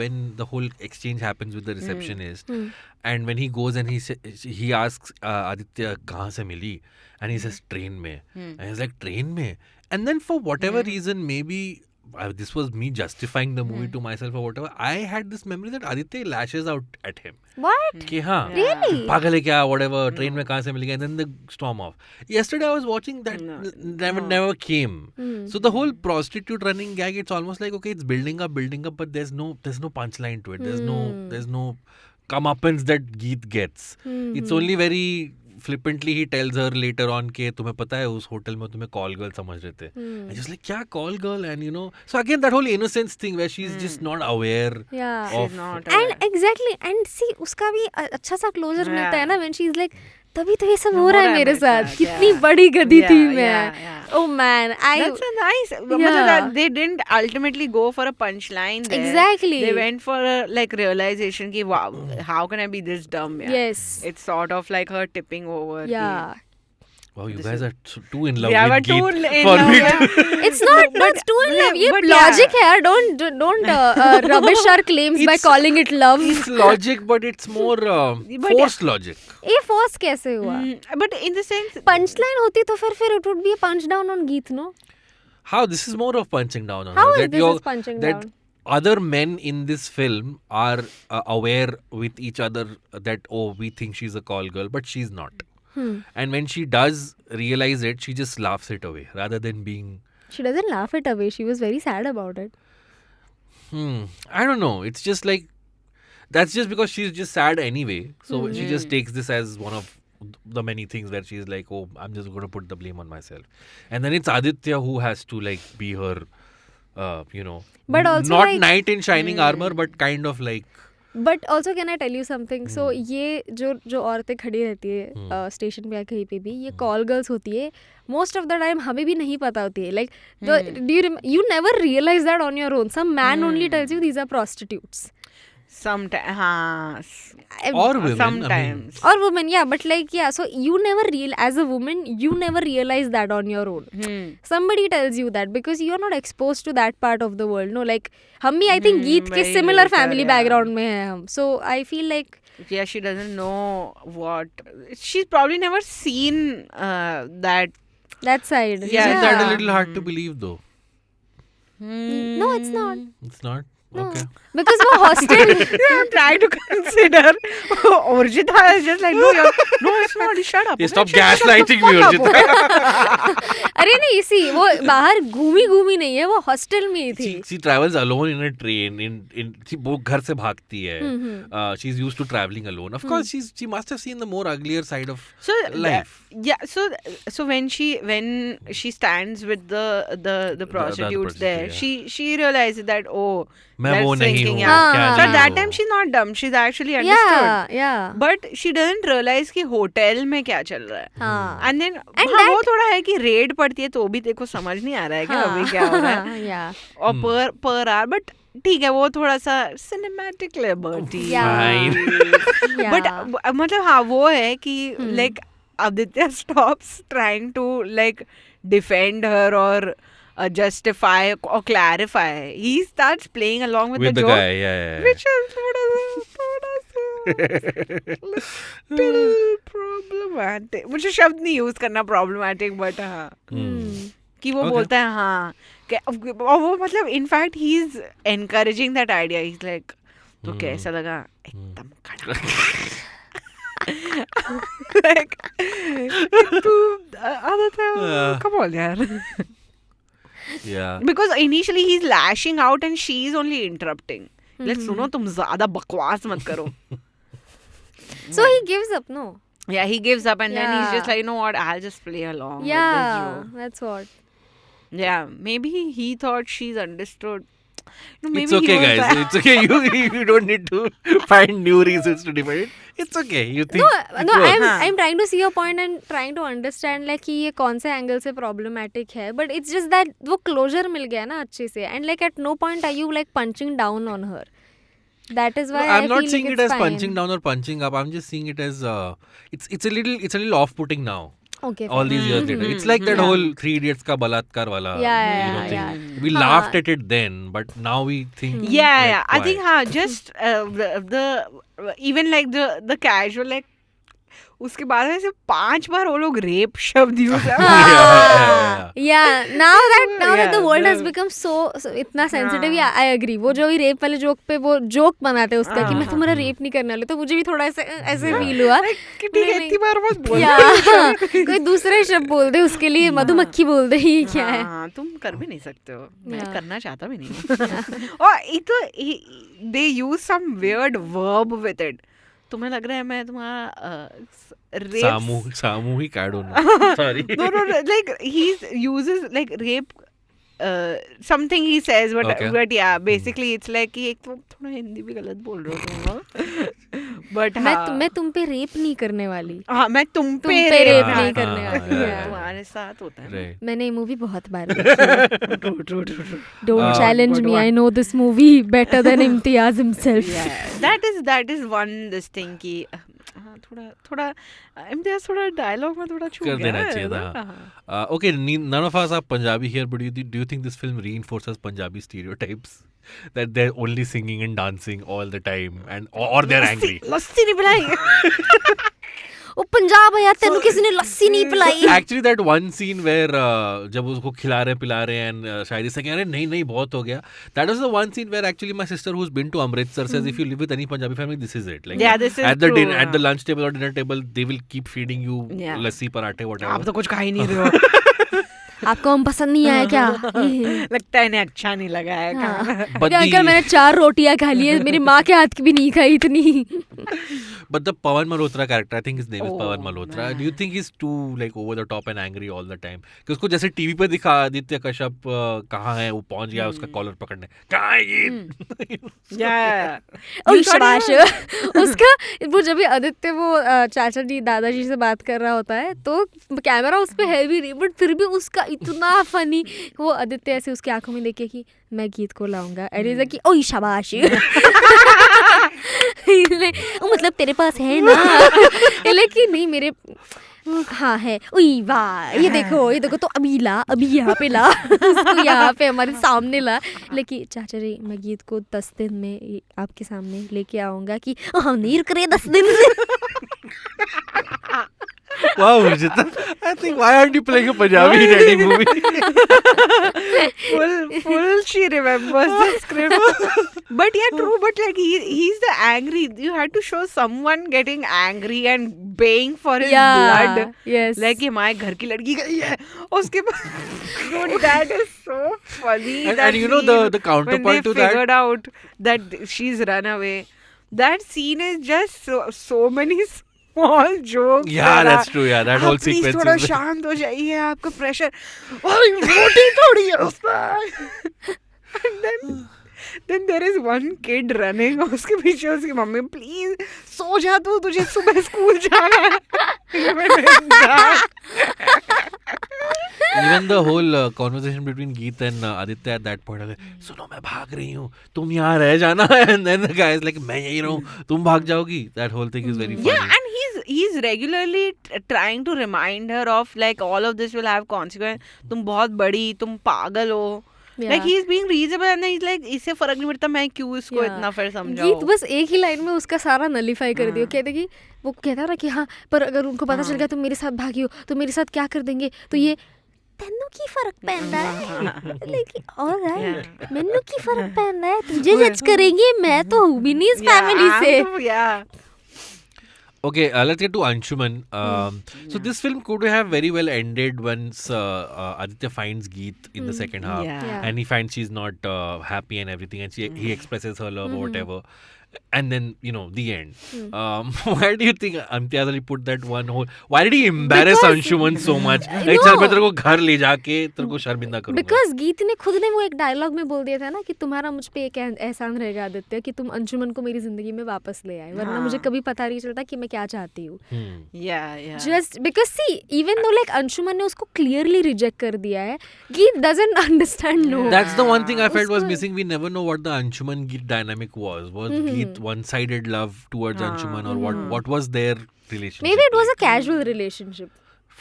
when the whole exchange happens with the receptionist, and when he goes and he asks Aditya kahan se mili, and he says train mein, and he's like train mein, and then for whatever reason maybe. This was me justifying the movie to myself or whatever. I had this memory that Aditya lashes out at him. What? कि हाँ पागल है क्या whatever train में कहाँ से मिल गया and then the storm off. Yesterday I was watching that never came. So the whole prostitute running gag, it's almost like okay, it's building up but there's no punchline to it. There's no comeuppance that Geet gets. It's only very flippantly he tells her later on कि तुम्हें पता है उस hotel में तुम्हें call girl समझ रहे थे. And just like क्या call girl and you know so again that whole innocence thing where she's just not aware of and exactly and see उसका भी अच्छा सा closure मिलता है ना when she's like तभी तो ये सब हो रहा है मेरे साथ कितनी बड़ी गधी थी मैं. Oh man, that's a nice. They didn't ultimately go for a punchline there. Exactly. They went for a like realization कि wow, how can I be this dumb? Yes. It's sort of like her tipping over. Yeah. Wow, you guys are too in love Geet. with Geet. For me It's not too in love. ये logic है. Don't rubbish our claims by calling it love. It's logic, but it's more forced logic. ये force कैसे हुआ? But in the sense punchline होती तो फिर it would be a punch down on Geet, no? How? This is more of punching down on How her. is this punching down? Other men in this film are aware with each other that we think she's a call girl, but she's not. And when she does realize it, she just laughs it away rather than being... She doesn't laugh it away. She was very sad about it. I don't know. It's just like... That's just because she's just sad anyway. So she just takes this as one of the many things where she's like, oh, I'm just going to put the blame on myself. And then it's Aditya who has to like be her, but also not like, knight in shining armor, but kind of like... But also can I tell you something? So ये जो औरतें खड़ी रहती है station पे या कहीं पे भी ये कॉल गर्ल्स होती है most of the time हमें भी नहीं पता होती है like you never realize that on your own. Some man only tells you these are prostitutes. Sometimes, Or women. sometimes. Or women, yeah, but like, yeah, so you never as a woman, you never realize that on your own. Somebody tells you that because you're not exposed to that part of the world. No, like, हम भी I think Geet के very similar later, family yeah. background में हैं हम. So I feel like Yeah, she doesn't know what. She's probably never seen that. that side. Isn't Yeah. that a little hard to believe though? No, it's not. It's not? No. Okay. Because वो hostel. I'm trying to consider. Urjita is just like, no, it's not. Shut up. Hey, stop Shut the gaslighting me, fuck up. Urjita. अरे नहीं इसी वो बाहर घूमी नहीं है वो हॉस्टल में ही थी. She travels alone in a train. वो घर से भागती है. She's used to traveling alone. Of course, she must have seen the more uglier side of life. So when she stands with the prostitutes prostitute, there, yeah. she realizes that मैं that's वो नहीं thinking, हूँ, yeah. क्या So नहीं at that हूँ. time she's not dumb. She's actually understood. Yeah. But she doesn't realize कि hotel में क्या चल रहा है. हाँ. And then And हाँ, वो that- थोड़ा है कि रेड पड़ती है तो भी देखो समझ नहीं आ रहा है कि अभी क्या हो रहा है. Yeah. और per hour, but ठीक है वो थोड़ा सा cinematic liberty. Yeah. Yeah. But मतलब हाँ वो है कि like Aditya stops trying to like defend her or justify or clarify. He starts playing along with the the joke, guy, yeah. which is little problematic. मुझे शब्द नहीं use करना problematic, but हाँ कि वो बोलता है हाँ और वो मतलब in fact he's encouraging that idea. He's like तो कैसा लगा एकदम खड़ा like तू Aditya come on यार. Yeah. Because initially he's lashing out and she's only interrupting. Like सुनो तुम ज़्यादा बकवास मत करो. So he gives up, no? Yeah, he gives up and then he's Yeah. just like, you know what, I'll just play along Yeah, with this joke. that's what. Yeah, maybe he thought she's understood. No, maybe It's he okay, was guys. It's okay. You don't need to find new reasons to defend it. It's okay. You think it No, works. I'm trying to see your point and trying to understand like कि ये कौन से angle से problematic है. But it's just that वो closure मिल गया ना अच्छे से. And like at no point are you like punching down on her. That is why I'm I not feel seeing like it it's as fine. punching down or punching up. I'm just seeing it as it's a little off-putting now. Okay. All these years later, it's like that whole Three Idiots ka balatkar wala Yeah, thing. yeah. We laughed at it then, but now we think. Yeah. I why? think just the even like the casual like उसके बाद ऐसे 5 बार वो लोग rape शब्द use Yeah. Now that the world has the- become so इतना sensitive, yeah, I agree. वो जो भी रेप वाले जोक पे वो जोक बनाते हैं उसका कि मैं तुम्हारा रेप नहीं करने वाली, तो मुझे भी थोड़ा ऐसे फील हुआ. कि ठीक है इतनी बार मत बोल. Yeah. कोई दूसरे शब्द बोल दे उसके लिए मधुमक्खी बोल दे, ये क्या है? हाँ, तुम कर भी नहीं सकते हो. मैं Yeah. करना चाहता भी नहीं हूँ. और ये तो they use some weird verb with it. तुम्हें लग रहा है मैं तुम्हारा rape सामूहिक I don't know. Sorry. no, like he uses like rape something he says but yeah basically it's like कि एक तो थोड़ा हिंदी भी गलत बोल रहे हो तुम but मैं तुम पे रेप नहीं करने वाली. हाँ मैं तुम पे रेप हाँ, नहीं करने हाँ, वाली. हाँ, Yeah. तुम्हारे साथ होता है. Right. मैंने ये मूवी बहुत बार देखी. True. Don't challenge me. I know this movie better than Imtiaz himself. Yeah, that is one this thing कि थोड़ा इम्तियाज थोड़ा डायलॉग में थोड़ा छू कर गया देना है चाहिए ना. था. Okay, none of us are Punjabi here, but do you think this film reinforces Punjabi stereotypes that they're only singing and dancing all the time and or they're angry? लस्सी नहीं पिलाई. वो पंजाब है यार, तेनू किसी ने लस्सी नहीं पिलाई. Actually, that one scene where जब उसको खिला रहे पिला रहे हैं and शायद से कह रहे हैं नहीं बहुत हो गया. That was the one scene where actually my sister who's been to Amritsar says if you live with any Punjabi family, this is it. Like, Yeah, this is at the true, at the lunch table or dinner table, they will keep feeding you Yeah. lassi, parathe, whatever. आप तो कुछ खा ही नहीं रहे हो. आपको हम पसंद नहीं आया क्या? लगता है इन्हें अच्छा नहीं लगा है. But अंकल मैंने 4 रोटियां खा ली है, मेरी माँ के हाथ की भी नहीं खाई इतनी. But the Pawan Malhotra character, I think his name is Oh, Pawan Malhotra. man. Do you think he's too like over the top and angry all the time? कि उसको जैसे टीवी पे दिखा आदित्य कश्यप कहाँ है, वो पहुंच गया उसका कॉलर पकड़ने. कहाँ है ये? Yeah. और शाबाश. उसका वो जब भी आदित्य वो चाचा जी दादाजी से बात कर रहा होता है तो कैमरा उस पे है भी नहीं, बट फिर भी उसका इतना फनी. वो आदित्य ऐसे उसकी आंखों में देखे कि मैं गीत को लाऊंगा, एंड इज कि ओह शाबाश. मतलब तेरे पास है ना. लेकिन नहीं मेरे हाँ है. उई वाह, ये देखो तो अभी यहाँ पे ला. उसको यहाँ पे हमारे सामने ला. लेकिन चाचा जी मैं गीत को 10 दिन में आपके सामने लेके आऊंगा कि हम नहीं रुक रहे 10 दिन से. Wow, Urjita. I think why aren't you playing a Punjabi in any movie? full she remembers the script. But yeah, true. But like he's the angry. You had to show someone getting angry and baying for his blood. Yes. Like ये हमारे घर की लड़की गई है. उसके बाद, dude, that is so funny. And you know the counterpart to when they figured that. out that she's run away. That scene is just so many small jokes. Yeah, that's true. Yeah, that whole please sequence थोड़ा is. शांत हो जाइए, आपका pressure रोटी थोड़ी है उसमें. And then there is one kid running. उसके पीछे उसकी मम्मी प्लीज सो जा तू, तुझे सुबह स्कूल जाना है. Even the whole conversation between Geet and Aditya at that point, like, सुनो मैं भाग रही हूँ, तुम यहाँ रह जाना. And then the guy is like, मैं यहीं रहूँ, तुम भाग जाओगी. That whole thing is very funny. Yeah, and he's regularly trying to remind her of like all of this will have consequence. तुम बहुत बड़ी, तुम पागल हो. Yeah. Like he's being reasonable and he's like इससे फर्क नहीं पड़ता, मैं क्यों इसको इतना फिर समझाऊं. गीत बस एक ही लाइन में उसका सारा नलीफाई कर दिया. कहते कि वो कहता ना कि हाँ पर अगर उनको पता चल गया तुम मेरे साथ भागी हो तो मेरे साथ क्या कर देंगे, तो ये तेनू की फर्क पैंदा है. लेकिन ऑलराइट मेनू की फर्क पैंदा है, तुझे जज करेंगे, मैं तो हूँ भी नहीं इस फैमिली से. Yeah. Okay, let's get to Anshuman. So this film could have very well ended once Aditya finds Geet in the second half, Yeah. and he finds she's not happy and everything, and he expresses her love or whatever, and then the end. Why do you think Imtiaz Ali put that one whole? Why did he embarrass Anshuman so much? Like, चल मैं तेरे को घर ले जाके तेरे को शर्मिंदा करूँगा. बिकॉज गीत ने खुद ने वो एक डायलॉग में बोल दिया था ना कि तुम्हारा मुझ पे एक एहसान रहेगा आदित्य कि तुम अंशुमन को मेरी जिंदगी में वापस ले आए, वरना मुझे कभी पता नहीं चलता कि मैं क्या चाहती हूँ. Yeah. Just because see even though like Anshuman ने उसको क्लियरली रिजेक्ट कर दिया है, Geet doesn't understand. No, That's the one thing I felt was missing. We never know what the Anshuman Geet dynamic was. Was Geet one-sided love towards Anshuman, or what was their relationship? Maybe it was a casual relationship.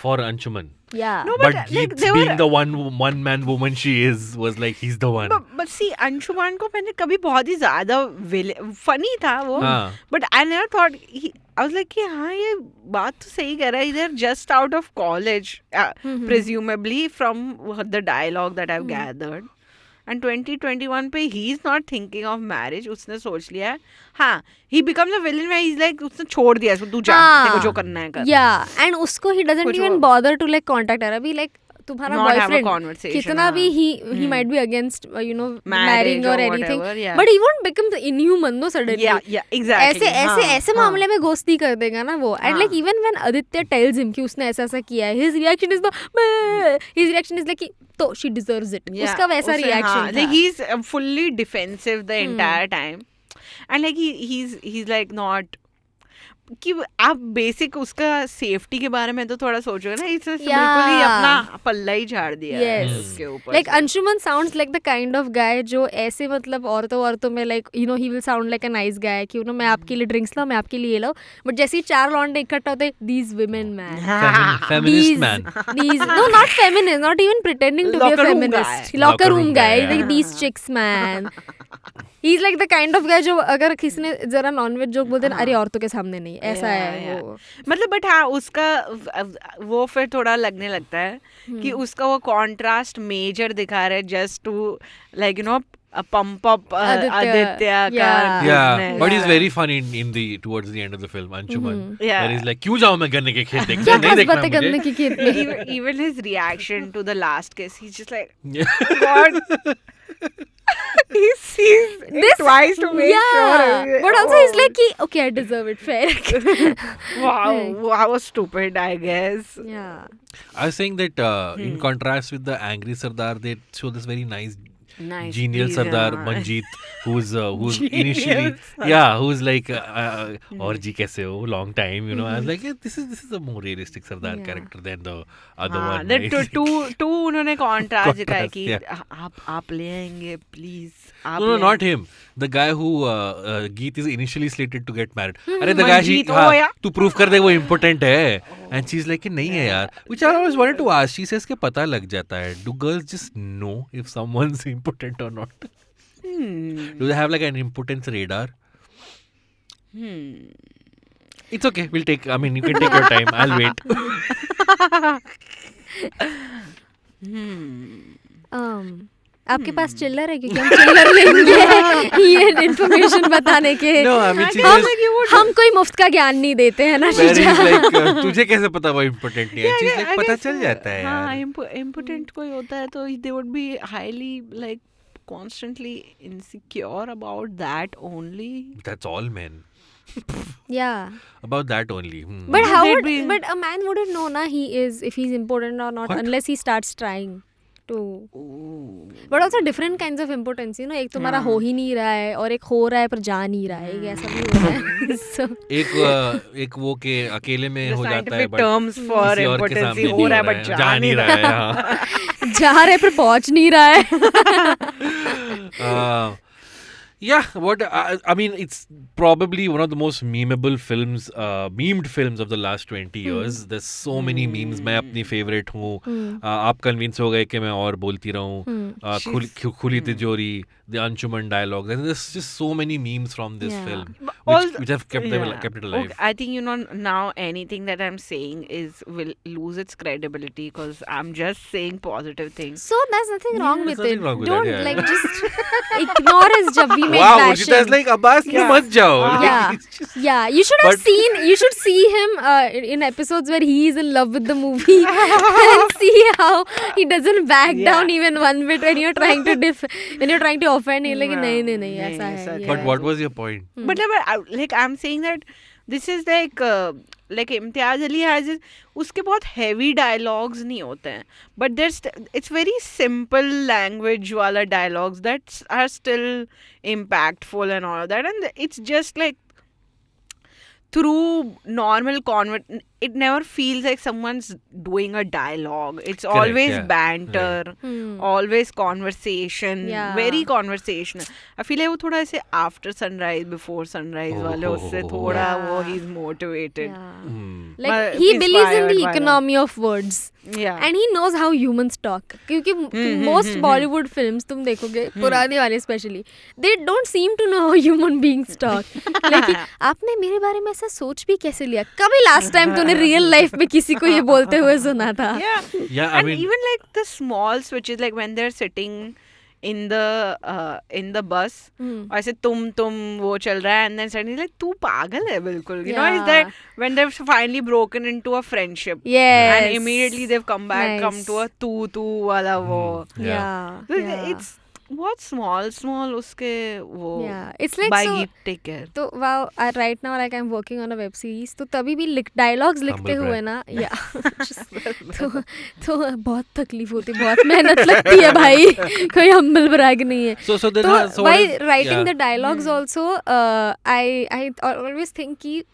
For Anshuman. Yeah. No, But like, Geet they being were- the one man woman she is, was like he's the one. But see, Anshuman को मैंने कभी बहुत ही ज्यादा funny था वो. हाँ. But I never thought I was like कि हाँ ये बात तो सही कह रहा है. They're just out of college, presumably from the dialogue that I've gathered. And 2021 पे he's not thinking of marriage. उसने सोच लिया है. हाँ, he becomes a villain where he's like उसने छोड़ दिया इसको, तू जा, तेरे को जो करना है कर. Yeah, and उसको he doesn't even bother to like contact her. अभी like तुम्हारा Not have a boyfriend conversation, कितना भी he might be against marrying or anything, whatever, yeah. but he won't become the inhuman no suddenly. Yeah, exactly. ऐसे मामले में गोस्ती कर देगा ना वो. And like even when Aditya tells him कि उसने ऐसा किया है, his reaction is like तो she deserves it. Yeah, उसका वैसा reaction like था. he's fully defensive the entire time, and like he's like not कि आप बेसिक उसका सेफ्टी के बारे में तो थोड़ा सोचोगे ना, इससे बिल्कुल ही अपना पल्ला ही झाड़ दिया है उसके ऊपर. Like Anshuman sounds like the kind of guy जो ऐसे मतलब औरतों में like he will sound like a nice guy कि मैं आपके लिए ड्रिंक्स लाऊं, मैं आपके लिए लाऊं, बट जैसे ही 4 लौंडे इकट्ठा होते हैं, these women man, Feminist man. no, not feminist, not even pretending to be a Locker room feminist, guy. locker room guy, yeah. like these chicks man. He's like the kind of guy जो अगर किसी ने जरा nonveg joke बोलते हैं, अरे औरतों के सामने नहीं, ऐसा है वो. मतलब बट हाँ उसका वो फिर थोड़ा लगने लगता है कि उसका वो कॉन्ट्रास्ट मेजर दिखा रहा है just to like pump up Aditya का Yeah, goodness. but he's very funny in the towards the end of the film, Anshuman. Yeah. Where he's like, क्यों जाऊँ मैं गन्ने के खेत देखने? क्या नहीं खास देखना बातें करने मुझे. की खेत में. even his reaction to the last kiss, he's just like, Yeah. God. He sees it twice to make sure. But also he's like okay, I deserve it, fair. Wow, I was stupid, I guess. Yeah. I was saying that in contrast with the angry Sardar, they show this very nice Nice. genial Please, Sardar yeah. Manjeet, who's initially Genial who's like और जी कैसे हो, long time, you know. I was like, yeah, this is a more realistic Sardar character than the other one. the right? two उन्होंने contrast दिखाया कि yeah. आप ले आएंगे please. No, not him. The guy who Geet is initially slated to get married. अरे the guy Manjeet, हाँ, yeah. तू prove कर दे वो important है. And she's like कि नहीं है यार. Which I always wanted to ask. She says कि पता लग जाता है. Do girls just know if someone's impotent or not? Do they have like an impotence radar? It's okay. We'll take. I mean, you can take your time. I'll wait. आपके पास चिल्लर है क्योंकि हम चिल्लर लेंगे ये इन्फॉर्मेशन बताने के. No, I mean, she says, हम कोई मुफ्त का ज्ञान नहीं देते हैं ना where शीजा. he's like, तुझे कैसे पता वो impotent नहीं है? She's like, पता चल जाता है हाँ, यार. impotent कोई होता है तो they would be highly like constantly insecure about that only. That's all men. Yeah. About that only. But how They'd would, be- but a man wouldn't know na he is if he's important or not What? unless he starts trying to. But also different kinds of impotence, you know. एक तुम्हारा हो ही नहीं रहा है और एक हो रहा है पर जा नहीं रहा है. ये ऐसा भी होता है. So एक वो के अकेले में The हो जाता है scientific but terms for किसी और के impotency सामने हो नहीं रहा है but जा नहीं रहा है. हाँ. जा रहे पर पहुंच नहीं रहा है. Yeah, what I mean, it's probably one of the most memeable films, memed films of the last 20 years. There's so many memes. मैं अपनी favorite हूँ. आप convince हो गए कि मैं और बोलती रहूँ. खुली तिजोरी, the Anshuman dialogue. And there's just so many memes from this Yeah. film, all- which have kept it alive. Okay, I think now anything that I'm saying will lose its credibility because I'm just saying positive things. So there's nothing wrong there's with it. nothing wrong with Don't that, yeah. like just ignore his jab we make Wow, bashing. Urjita is like, Abbas, you मत जाओ. Yeah, yeah. You should see him in episodes where he is in love with the movie and see how he doesn't back down even one bit when you're trying to offend. He's like, नहीं ऐसा है. ये But है. what was your point? But like I'm saying that this is like Imtiaz Ali has it, उसके बहुत heavy dialogues नहीं होते हैं, but it's very simple language वाला dialogues that are still impactful and all of that, and it's just like through normal it never feels like someone's doing a dialogue. It's Correct, always yeah. banter, always conversation, Yeah. very conversational. I feel like वो थोड़ा ऐसे after sunrise, before sunrise वाले उससे थोड़ा वो he's motivated. Yeah. But Like he believes in inspired the by economy of words. Yeah. And he knows how humans talk. क्योंकि most Bollywood films तुम देखोगे पुराने वाले especially, they don't seem to know how human beings talk. Like आपने मेरे बारे में ऐसा सोच भी कैसे लिया? कभी last time तूने real life में किसी को ये बोलते हुए सुना था? Yeah. I And mean, even like the small switches, like when they're sitting in the bus, ऐसे तुम वो चल रहा है, and then suddenly like तू पागल है बिल्कुल. You know, is that when they've finally broken into a friendship. Yes. And immediately they've come to a तू वाला वो. Yeah. So Yeah. it's what small उसके वो. Yeah. It's like By so. Geet, take care. तो wow, right now like I'm working on a web series, तो तभी भी dialogues लिखते Humble हुए brag. ना, तो बहुत तकलीफ होती है, बहुत मेहनत लगती है भाई. कोई humble brag नहीं है. so then So what while is- writing yeah. the dialogues also, I always think कि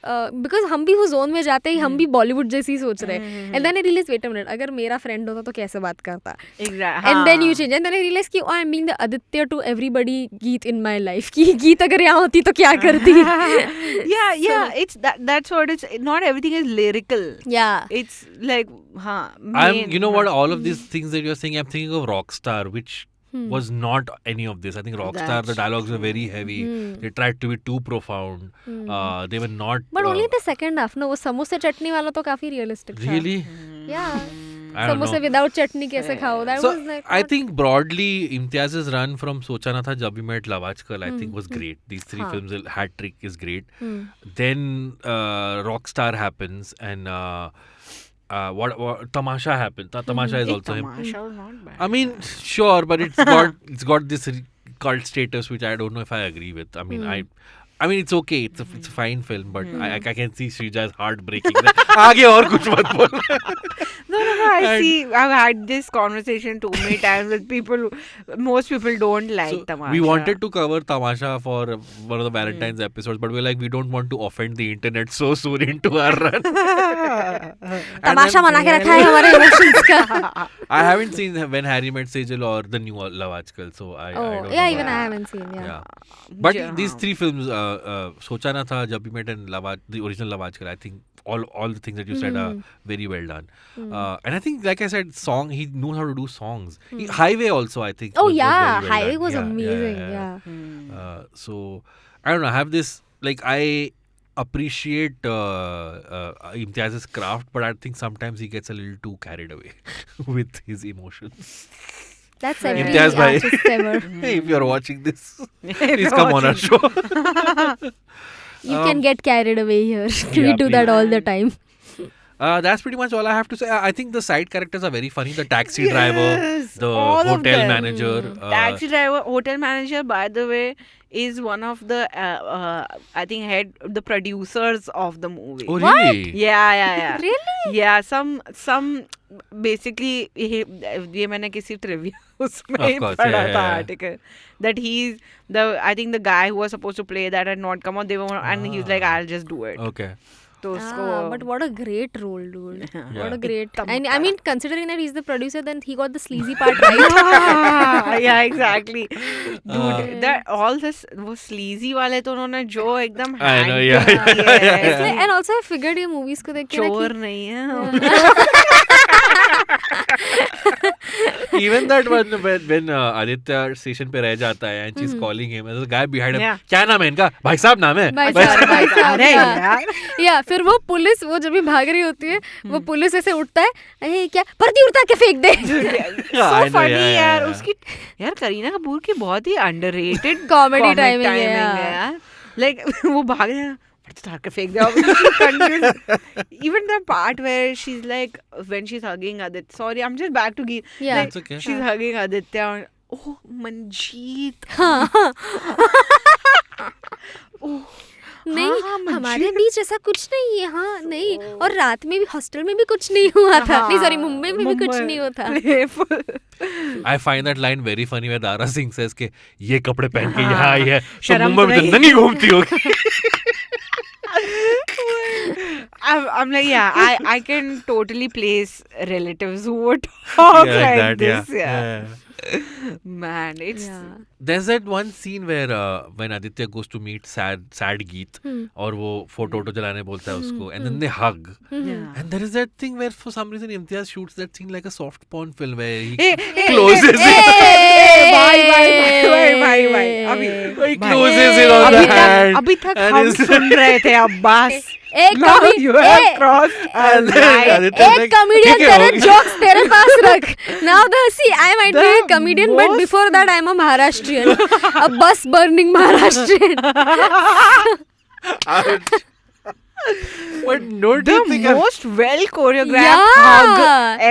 because हम भी वो zone में जाते ही हम भी Bollywood जैसी ही सोच रहे हैं. And then I realize, wait a minute, अगर मेरा friend होता तो कैसे बात करता? Exactly. And then you change. And then I realized कि I'm being the Aditya to everybody Geet in my life. कि Geet अगर यहाँ होती तो क्या करती? yeah. It's that's what it's. Not everything is lyrical. Yeah. It's like, you know what, all of these things that you're saying, I'm thinking of Rockstar, which was not any of this. I think Rockstar, the dialogues were very heavy. They tried to be too profound. They were not. But only the second half, no, वो समोसे चटनी वाला तो काफी realistic था. Really? Yeah. I don't समोसे know. without चटनी कैसे खाओ? That So was like. I think broadly, Imtiaz's run from Socha Na Tha Jab We Met Love Aajkal, I think was great. These three films, hat trick is great. Then Rockstar happens, and what Tamasha happened. Tamasha is also him. Tamasha was not bad. I mean, sure, but it's got this cult status, which I don't know if I agree with. I mean, I mean, it's okay. It's a fine film, but I can see Shreeja's heartbreaking. आगे और कुछ मत बोल. No. I've had this conversation too many times with people. Most people don't like Tamasha. We wanted to cover Tamasha for one of the Valentine's episodes, but we're like, we don't want to offend the internet so soon into our run. तमाशा बना के रखा है हमारे emotions का. I haven't seen When Harry Met Sejal or the new Love Aajkal, so I don't know. Even I haven't seen. Yeah. But these three films, सोचा ना था जब भी met and the original Love Aajkal, I think all the things that you said are very well done. And I think, like I said, he knows how to do songs. Highway also, I think. Oh was very well Highway done. was amazing. Yeah. So I don't know. I have this, like, I appreciate Imtiaz's craft, but I think sometimes he gets a little too carried away with his emotions. That's every Imtiaz bhai. artist ever. Hey, if you're watching this, please come on our show. You can get carried away here. We do that all the time. That's pretty much all I have to say. I think the side characters are very funny. The taxi driver, the all of hotel them. manager. Taxi driver, hotel manager, by the way, is one of the I think the producers of the movie. Oh, really? Yeah. Really? Yeah, some basically ये मैंने किसी trivia उसमें Of course, पढ़ा yeah. था article that he's I think the guy who was supposed to play that had not come out. And he's like, I'll just do it. Okay. तो उसको But what a great role, dude. Yeah. What a great. And I mean, considering that he's the producer, then he got the sleazy part right. yeah, exactly. Dude, that all this वो sleazy वाले तो उन्होंने जो एकदम I know, hand yeah. किया है. इसलिए- and also I figured ये movies को देख के ना चोर कि नहीं है. Even that one when Aditya station पे रह जाता है and she's calling him, and there's a guy behind him. Yeah. क्या नाम है इनका? भाई साहब नाम है. भाई साहब, अरे yeah. यार. या फिर वो पुलिस वो जब भी भाग रही होती है वो पुलिस ऐसे उठता है अरे क्या पर्दी उठा के फेंक दे. So funny यार. उसकी यार करीना कपूर की बहुत ही underrated Comedy comic timing है यार. Like वो भाग रहे हैं उठा के फेंक दिया. Even the part where she's like when she's hugging Aditya. Sorry, I'm just back to Geet. Yeah. Like, It's okay. she's hugging Aditya. And, oh, Manjeet. नहीं हाँ, हमारे बीच ऐसा कुछ नहीं है. हाँ नहीं और रात में भी हॉस्टल में भी कुछ नहीं हुआ था. नहीं सॉरी मुंबई में भी कुछ नहीं हुआ था. I find that line very funny where Dara Singh says कि ये कपड़े पहन के यहाँ आई है तो शर्म मुंबई में तो तो नंगी घूमती होगी. I'm like, yeah, I can totally place relatives who would talk like this. Yeah. Man, it's There's that one scene where when Aditya goes to meet sad Geet और वो फोटो जलाने बोलता है उसको and then they hug. yeah. And there is that thing where for some reason Imtiaz shoots that scene like a soft porn film where he closes it. भाई He closes it on the hand. अभी तक and हम is- सुन रहे थे अब्बास. एक Now you have crossed a And then line. Aditya is एक like, comedian ठीक है, तेरे हो गया. जोक्स तेरे पास रख. Now see I might be a The comedian but most- before that I'm a Maharashtrian. A bus burning Maharashtrian. But don't The you think I'm- most well choreographed Yeah. hug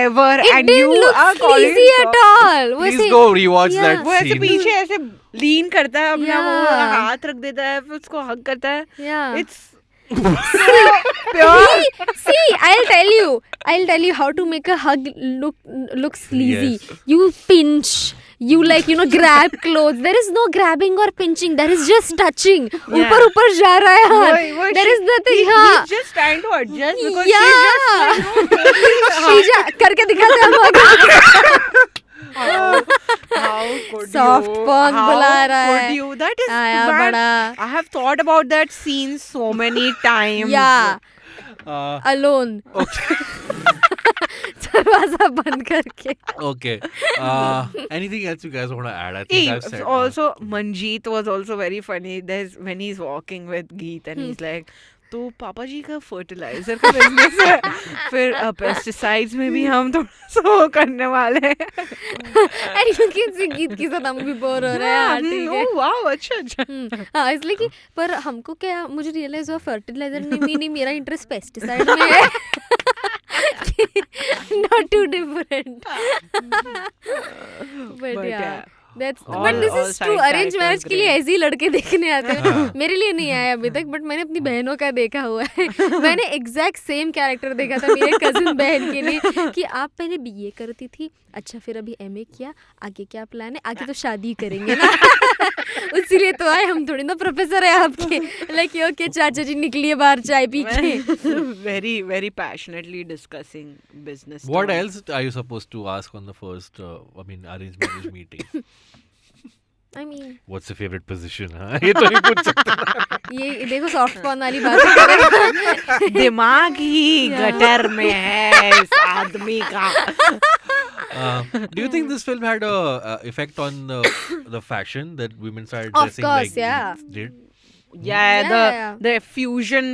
ever, It and you didn't look are calling sleazy it at all. वो Please ऐसे- go rewatch Yeah. that वो ऐसे scene. पीछे ऐसे लीन करता है अपना वो Yeah. हाथ रख देता है फिर उसको हग करता है. Yeah. It's pure. See, I'll tell you how to make a hug look sleazy. Yes. You pinch. You grab clothes. There is no grabbing or pinching. There is just touching. ऊपर जा रहा है हाथ. There is nothing. हाँ. He's just trying to adjust because Yeah. she's just Shreeja करके दिखाते हैं हम. how could Soft you? porn How बुला रहा could है. you? That is आया man, बड़ा. I have thought about that scene so many times. Yeah. Alone. Okay. दरवाजा बंद करके. Okay. Anything else you guys want to add? I think Hey, I've said. also Manjeet was also very funny. There's when he's walking with Geet and he's like, तो पापा जी का fertiliser का business है, फिर pesticides में भी हम थोड़ा सा वो करने वाले हैं. And you can see गीत के साथ हम भी बोर हो रहे हैं. हाँ, ठीक है. Oh wow, अच्छा. हाँ इसलिए कि पर हमको क्या मुझे रियलाइज हुआ फर्टिलाइजर में भी नहीं मेरा इंटरेस्ट पेस्टिसाइड में है. Not too different. But yeah. That's All- but this all is true. side arrange marriage characters के लिए great. ऐसे ही लड़के देखने आते हैं. मेरे लिए नहीं आया अभी तक, बट मैंने अपनी बहनों का देखा हुआ है. मैंने एग्जैक्ट सेम कैरेक्टर देखा था मेरे कजिन बहन के लिए कि आप पहले बीए करती थी, अच्छा फिर अभी एमए किया, आगे क्या प्लान है, आगे तो शादी करेंगे ना. इसीलिए तो आए हम, थोड़ी ना प्रोफेसर है आपके. लाइक ओके चाचा जी निकलिए बाहर चाय पी के. very very passionately discussing business What stuff. else are you supposed to ask on the first, arranged marriage meeting? I mean, What's your favorite position? हाँ? ये तो नहीं पूछ सकता. ये देखो सॉफ्ट कॉर्न वाली बात है. दिमाग ही गटर में है इस आदमी का. Do you think this film had a effect on the fashion that women started Of dressing course, like yeah. Geets did? Yeah, Yeah. the fusion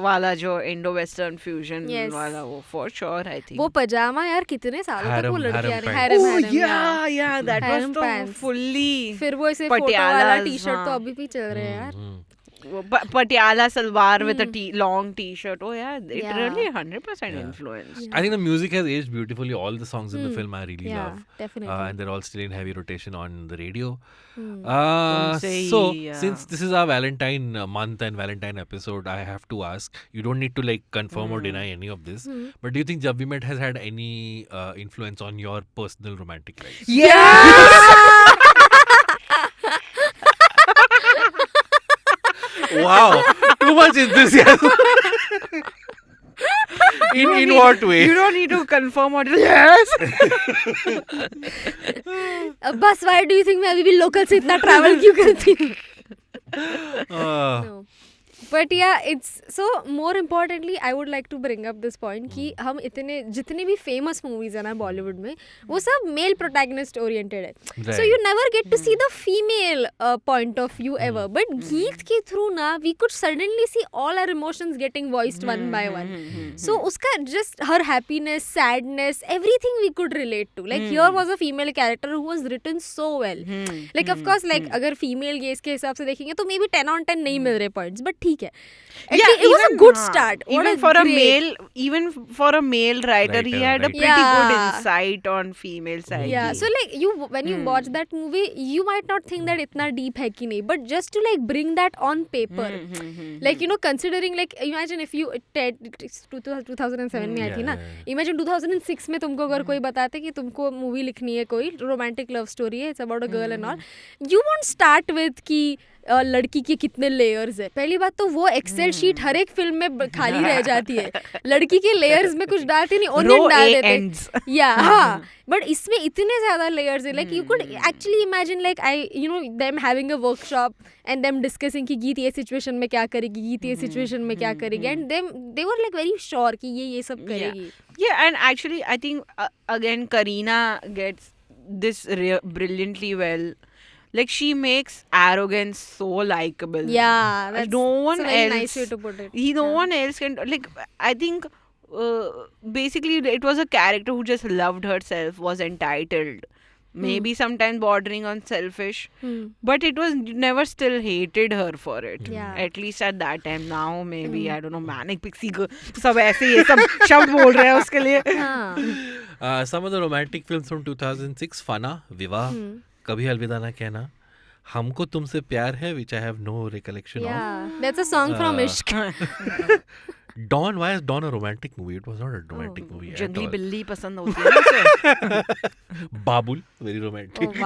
वाला जो Indo-Western fusion Yes. वाला वो for sure I think. वो पजामा यार कितने सालों तक वो Harem- लड़कियां harem ने pants. Oh harem, yeah, that Harem was तो pants. fully फिर वो ऐसे फोटो वाला पटियालास, टी शर्ट तो हाँ. अभी भी चल रहे हैं यार. वो Patiala salwar with a long t-shirt. Oh yeah, it Yeah. really 100% Yeah. influenced. I think the music has aged beautifully. All the songs in the film I really Yeah, love. definitely. And they're all still in heavy rotation on the radio. say, So, yeah. since this is our Valentine month and Valentine episode, I have to ask, you don't need to like confirm or deny any of this, but do you think Jab We Met has had any influence on your personal romantic life? Wow, too much enthusiasm. In what way? You don't need to confirm or yes. बस why do you think मैं अभी भी local से इतना travel क्यों करती हूँ? No. But yeah, it's so more importantly, I would like to bring up this point कि हम इतने जितने भी famous movies हैं ना बॉलीवुड में, वो सब male protagonist oriented है. So Right. you never get to see the female point of view ever. But Geet के through ना, we could suddenly see all our emotions getting voiced one by one. So उसका just her happiness, sadness, everything we could relate to. Like here was a female character who was written so well. Like of course, like अगर female gaze के हिसाब से देखेंगे तो maybe 10 on 10 नहीं मिल रहे points, but ठीक है. It was a good start. What Even a for a great- male, even for a male writer, he had a Writer. pretty good Yeah. insight on female psyche. Yeah, so like you when you watch that movie, you might not think that इतना deep है कि नहीं, but just to like bring that on paper, like you know considering like imagine if you 2007 में आई थी ना, imagine 2006 में तुमको अगर कोई बताते कि तुमको मूवी लिखनी है कोई रोमांटिक लव स्टोरी है, it's about a girl and all, you won't start with कि लड़की के कितने लेयर्स है. पहली बात तो वो एक्सेल शीट हर एक फिल्म में खाली रह जाती है. लड़की के लेयर्स में कुछ डालते नहीं, ओनियन डाल देते. या हाँ, बट इसमें इतने ज्यादा लेयर्स है. Like you could actually imagine like I you know them having a workshop and them discussing कि गीत ये सिचुएशन में क्या करेगी, गीत ये सिचुएशन में क्या करेगी, and they were like very sure कि ये सब करेगी. Yeah, and actually, I think again, Kareena gets this brilliantly well. Like she makes arrogance so likable. Yeah, that's no one a very else. nice way to put it. No one else can like. I think basically it was a character who just loved herself, was entitled, maybe sometimes bordering on selfish, but it was never still hated her for it. Yeah. At least at that time. Now maybe I don't know, manic pixie सब ऐसे ये सब शब्द बोल रहे हैं उसके लिए. हाँ. Some of the romantic films from 2006, Fana, Vivaह, कभी अलविदा ना कहना, हमको तुमसे प्यार है, which I have no recollection of. Yeah, that's a song from Ishq. Dawn, why is Dawn a romantic movie? It was not a romantic movie at जंगली all. बिल्ली पसंद होती है ना उसे. Babul, very romantic.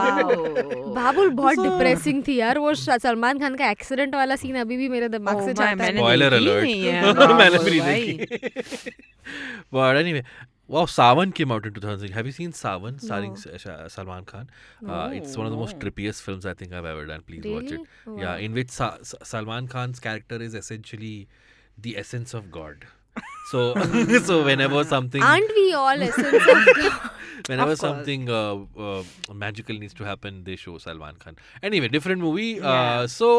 बाबुल बहुत डिप्रेसिंग थी यार. वो सलमान खान का एक्सीडेंट वाला सीन अभी भी मेरे दिमाग से जाता है. Spoiler alert. मैंने भी नहीं देखी. But anyway, wow, Sawan came out in 2006. Have you seen Sawan starring Salman Khan? It's one of the most trippiest films I think I've ever done. Please watch it. Oh, Yeah, in which Salman Khan's character is essentially the essence of God. So, so whenever something, Aren't we all essence of God? whenever Of course. something magical needs to happen, they show Salman Khan. Anyway, different movie. Yeah. So,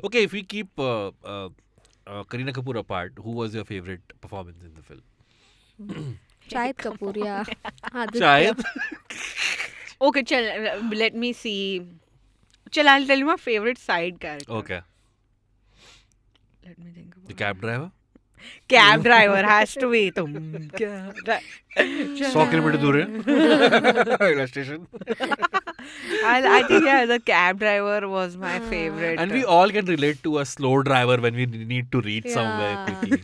okay, if we keep Kareena Kapoor apart, who was your favorite performance in the film? Shahid Kapoor, yeah. Aditya. Shahid? Okay, let me see. I'll tell you my favorite side character. Okay. Let me think about The cab driver? Cab driver has to be. तुम क्या 100 kilometre दूर है railway station. I think the cab driver was my favorite. And we all can relate to a slow driver when we need to reach somewhere quickly.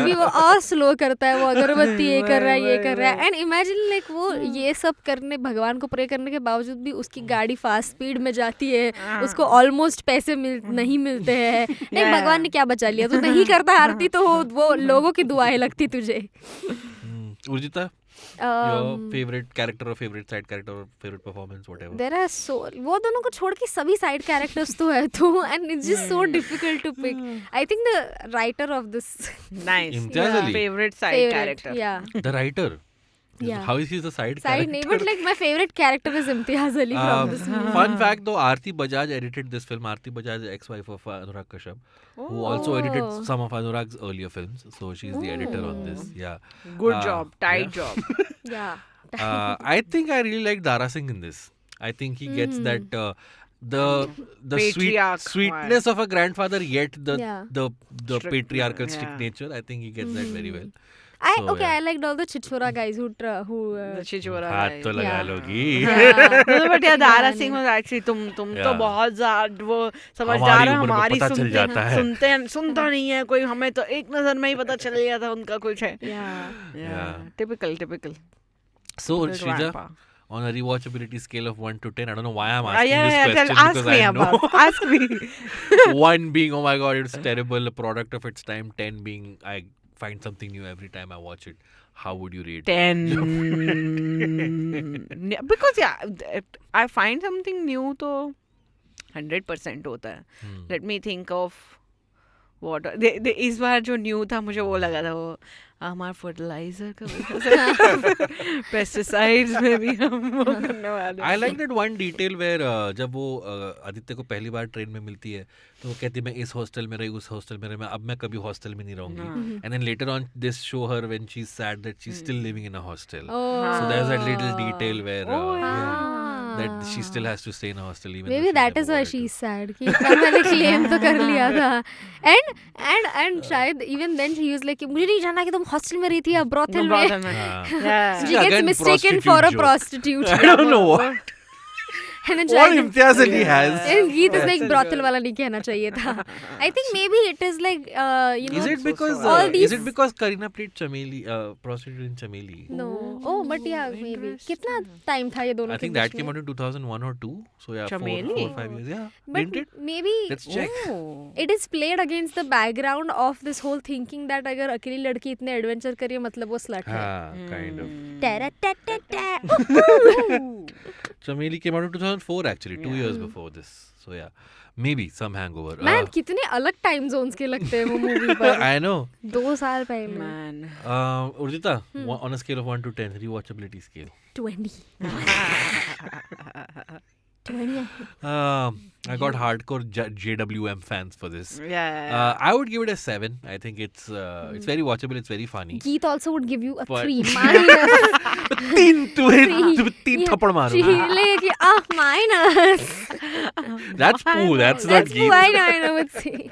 भी वो और slow करता है, वो अगरबत्ती ये कर रहा है, ये कर रहा है. एंड इमेजिन लाइक वो ये सब करने, भगवान को प्रे करने के बावजूद भी उसकी गाड़ी फास्ट स्पीड में जाती है, उसको ऑलमोस्ट पैसे नहीं मिलते हैं. नहीं, भगवान ने क्या बचा लिया, तू नहीं करता आरती तो वो लोगों की दुआएं लगती तुझे. Urjita, your favorite character or favorite side character or favorite performance, whatever. There are so, वो दोनों को छोड़ के सभी साइड कैरेक्टर्स तो है तो, and it's just so difficult to pick. I think the writer of this Nice. Imtiaz Ali. Favorite side character. Yeah. The writer. Yeah. How is he the side Side character? name, but like my favorite character is Imtiaz Ali from this movie. Fun fact though, Aarti Bajaj edited this film. Aarti Bajaj is ex-wife of Anurag Kashyap, who also edited some of Anurag's earlier films. So she's the editor on this. Yeah. Good job. Tight job. Yeah. I think I really like Dara Singh in this. I think he gets that the Patriarch sweetness of a grandfather, yet the Strict, patriarchal strict nature. I think he gets that very well. I liked all the Chichora guys who The Chichora हाथ guy. तो लगा Yeah. लोगी. No, but yeah, Dara Singh was actually तुम तो बहुत ज़्यादा वो समझदार हो, हमारी सुनता नहीं है कोई, हमें तो एक नजर में ही पता चल गया था उनका कुछ है. yeah. Typical. So Good Shreeja, grandpa. on a rewatchability scale of 1 to 10, I don't know why I'm asking Yeah, this question ask because me, I know. Abbas. Ask me. 1 being, oh my god, it's terrible, a product of its time. 10 being, I find something new every time I watch it. How would you rate 10. Yeah, because I find something new तो 100% होता है. Let me think of what इस बार जो new था मुझे वो लगा था वो हमारा फर्टिलाइजर का पेस्टिसाइड्स में भी हम वो करने वाले. I like that one detail where जब वो आदित्य को पहली बार ट्रेन में मिलती है तो वो कहती है मैं इस हॉस्टल में रही, उस हॉस्टल में रही, मैं अब मैं कभी हॉस्टल में नहीं रहूंगी. And then later on this show her when she's sad that she's still living in a hostel. So there's that little detail where that she still has to stay in a hostel even Maybe though that she is never why wanted she's to. sad कि इतना मैंने claim तो कर लिया था. And शायद even then she was like मुझे नहीं जाना कि तुम हॉस्टल में रही थी या brothel में. Yeah. She gets Again, mistaken prostitute for a joke. prostitute. I don't know what. And then All Shahid- Imtiaz Ali has. And Geet is like brothel वाला नहीं कहना चाहिए था. I think maybe it is like you know. Is it because all these Kareena played Chameli, prostitute in Chameli? No. Oh, but yeah, maybe. कितना time था ये दोनों I के think बीच that में? came out in 2001 or 2. So yeah, Chameli? 4 or 5 years. Yeah, But didn't it? maybe Let's check. it is played against the background of this whole thinking that अगर अकेली लड़की इतने adventure करी है मतलब वो slut है. Kind of. Ta-ra-ta-ta-ta. Chameli came out in 2004 actually, 2 years before this. So yeah, maybe some hangover. Man, कितने अलग टाइम जोन्स के लगते हैं वो मूवी पर. I know. 2 साल पहले. Man. Urjita, on a scale of 1 to 10, rewatchability scale. 20. 20. I got hardcore JWM fans for this. Yeah. I would give it a 7. I think it's very watchable. It's very funny. Geet also would give you a But- 3 minus. तीन थप्पड़ मारूंगा. She like minus. That's poo. That's not That's Geet. why I would say.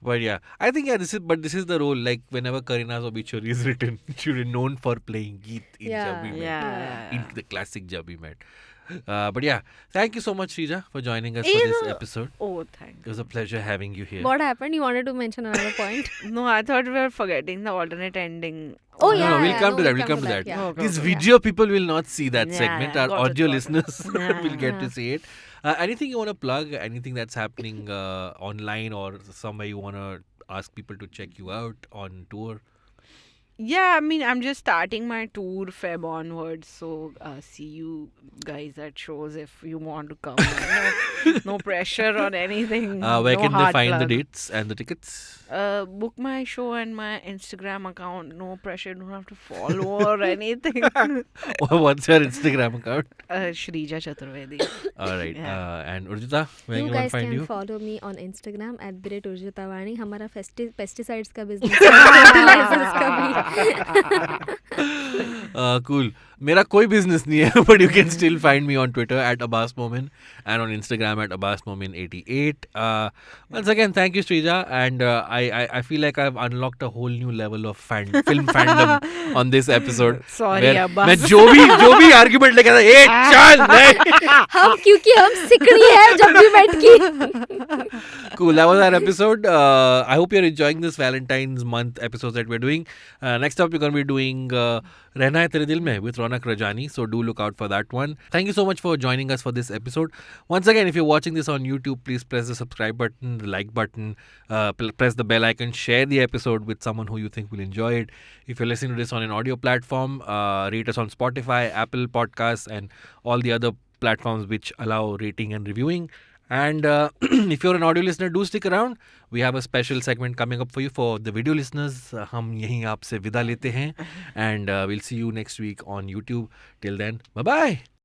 But yeah, I think this is the role. Like whenever Kareena's obituary is written, she was known for playing Geet in Yeah. Jab We Met, Yeah. in the classic Jab We Met. But yeah, thank you so much, Shreeja, for joining us for this episode. Oh, thanks. It was a pleasure having you here. What happened? You wanted to mention another point. No, I thought we were forgetting the alternate ending. Oh, No, yeah. we'll yeah, come no, to that. we'll We'll come to that. Yeah. Okay. These video people will not see that Yeah, segment. yeah. Our Got it, audio got it. listeners Yeah, will get yeah. to see it. Anything you want to plug? Anything that's happening online or somewhere you want to ask people to check you out on tour? Yeah, I mean, I'm just starting my tour Feb onwards, so see you guys at shows if you want to come. No pressure on anything. Where no can they hard find the plug. dates and the tickets? Book my show and my Instagram account. No pressure. Don't have to follow or anything. What's your Instagram account? Shreeja Chaturvedi. All right. Yeah. And Urjita, where You you want guys to find can you? follow me on Instagram @urjitawani. हमारा pesticides का business है, fertilizers का भी. Cool. मेरा कोई business नहीं है, but you can still find me on Twitter at Abbas Momin and on Instagram at AbbasMomin88. Once again, thank you, Shreeja, and I feel like I've unlocked a whole new level of film fandom on this episode. Sorry, where Abbas. मैं जो भी argument लेके आता, ए चल नहीं. हम क्योंकि हम सिकड़ी है जब भी बैठ की. Cool, that was our episode. I hope you're enjoying this Valentine's month episodes that we're doing. Next up, we're going to be doing Rehna Hai Tere Dil Mein with Ronak Rajani. So do look out for that one. Thank you so much for joining us for this episode. Once again, if you're watching this on YouTube, please press the subscribe button, the like button, press the bell icon, share the episode with someone who you think will enjoy it. If you're listening to this on an audio platform, rate us on Spotify, Apple Podcasts, and all the other platforms which allow rating and reviewing. And if you're an audio listener, do stick around. We have a special segment coming up for you for the video listeners. हम यहीं आपसे विदा लेते हैं. And we'll see you next week on YouTube. Till then, bye-bye.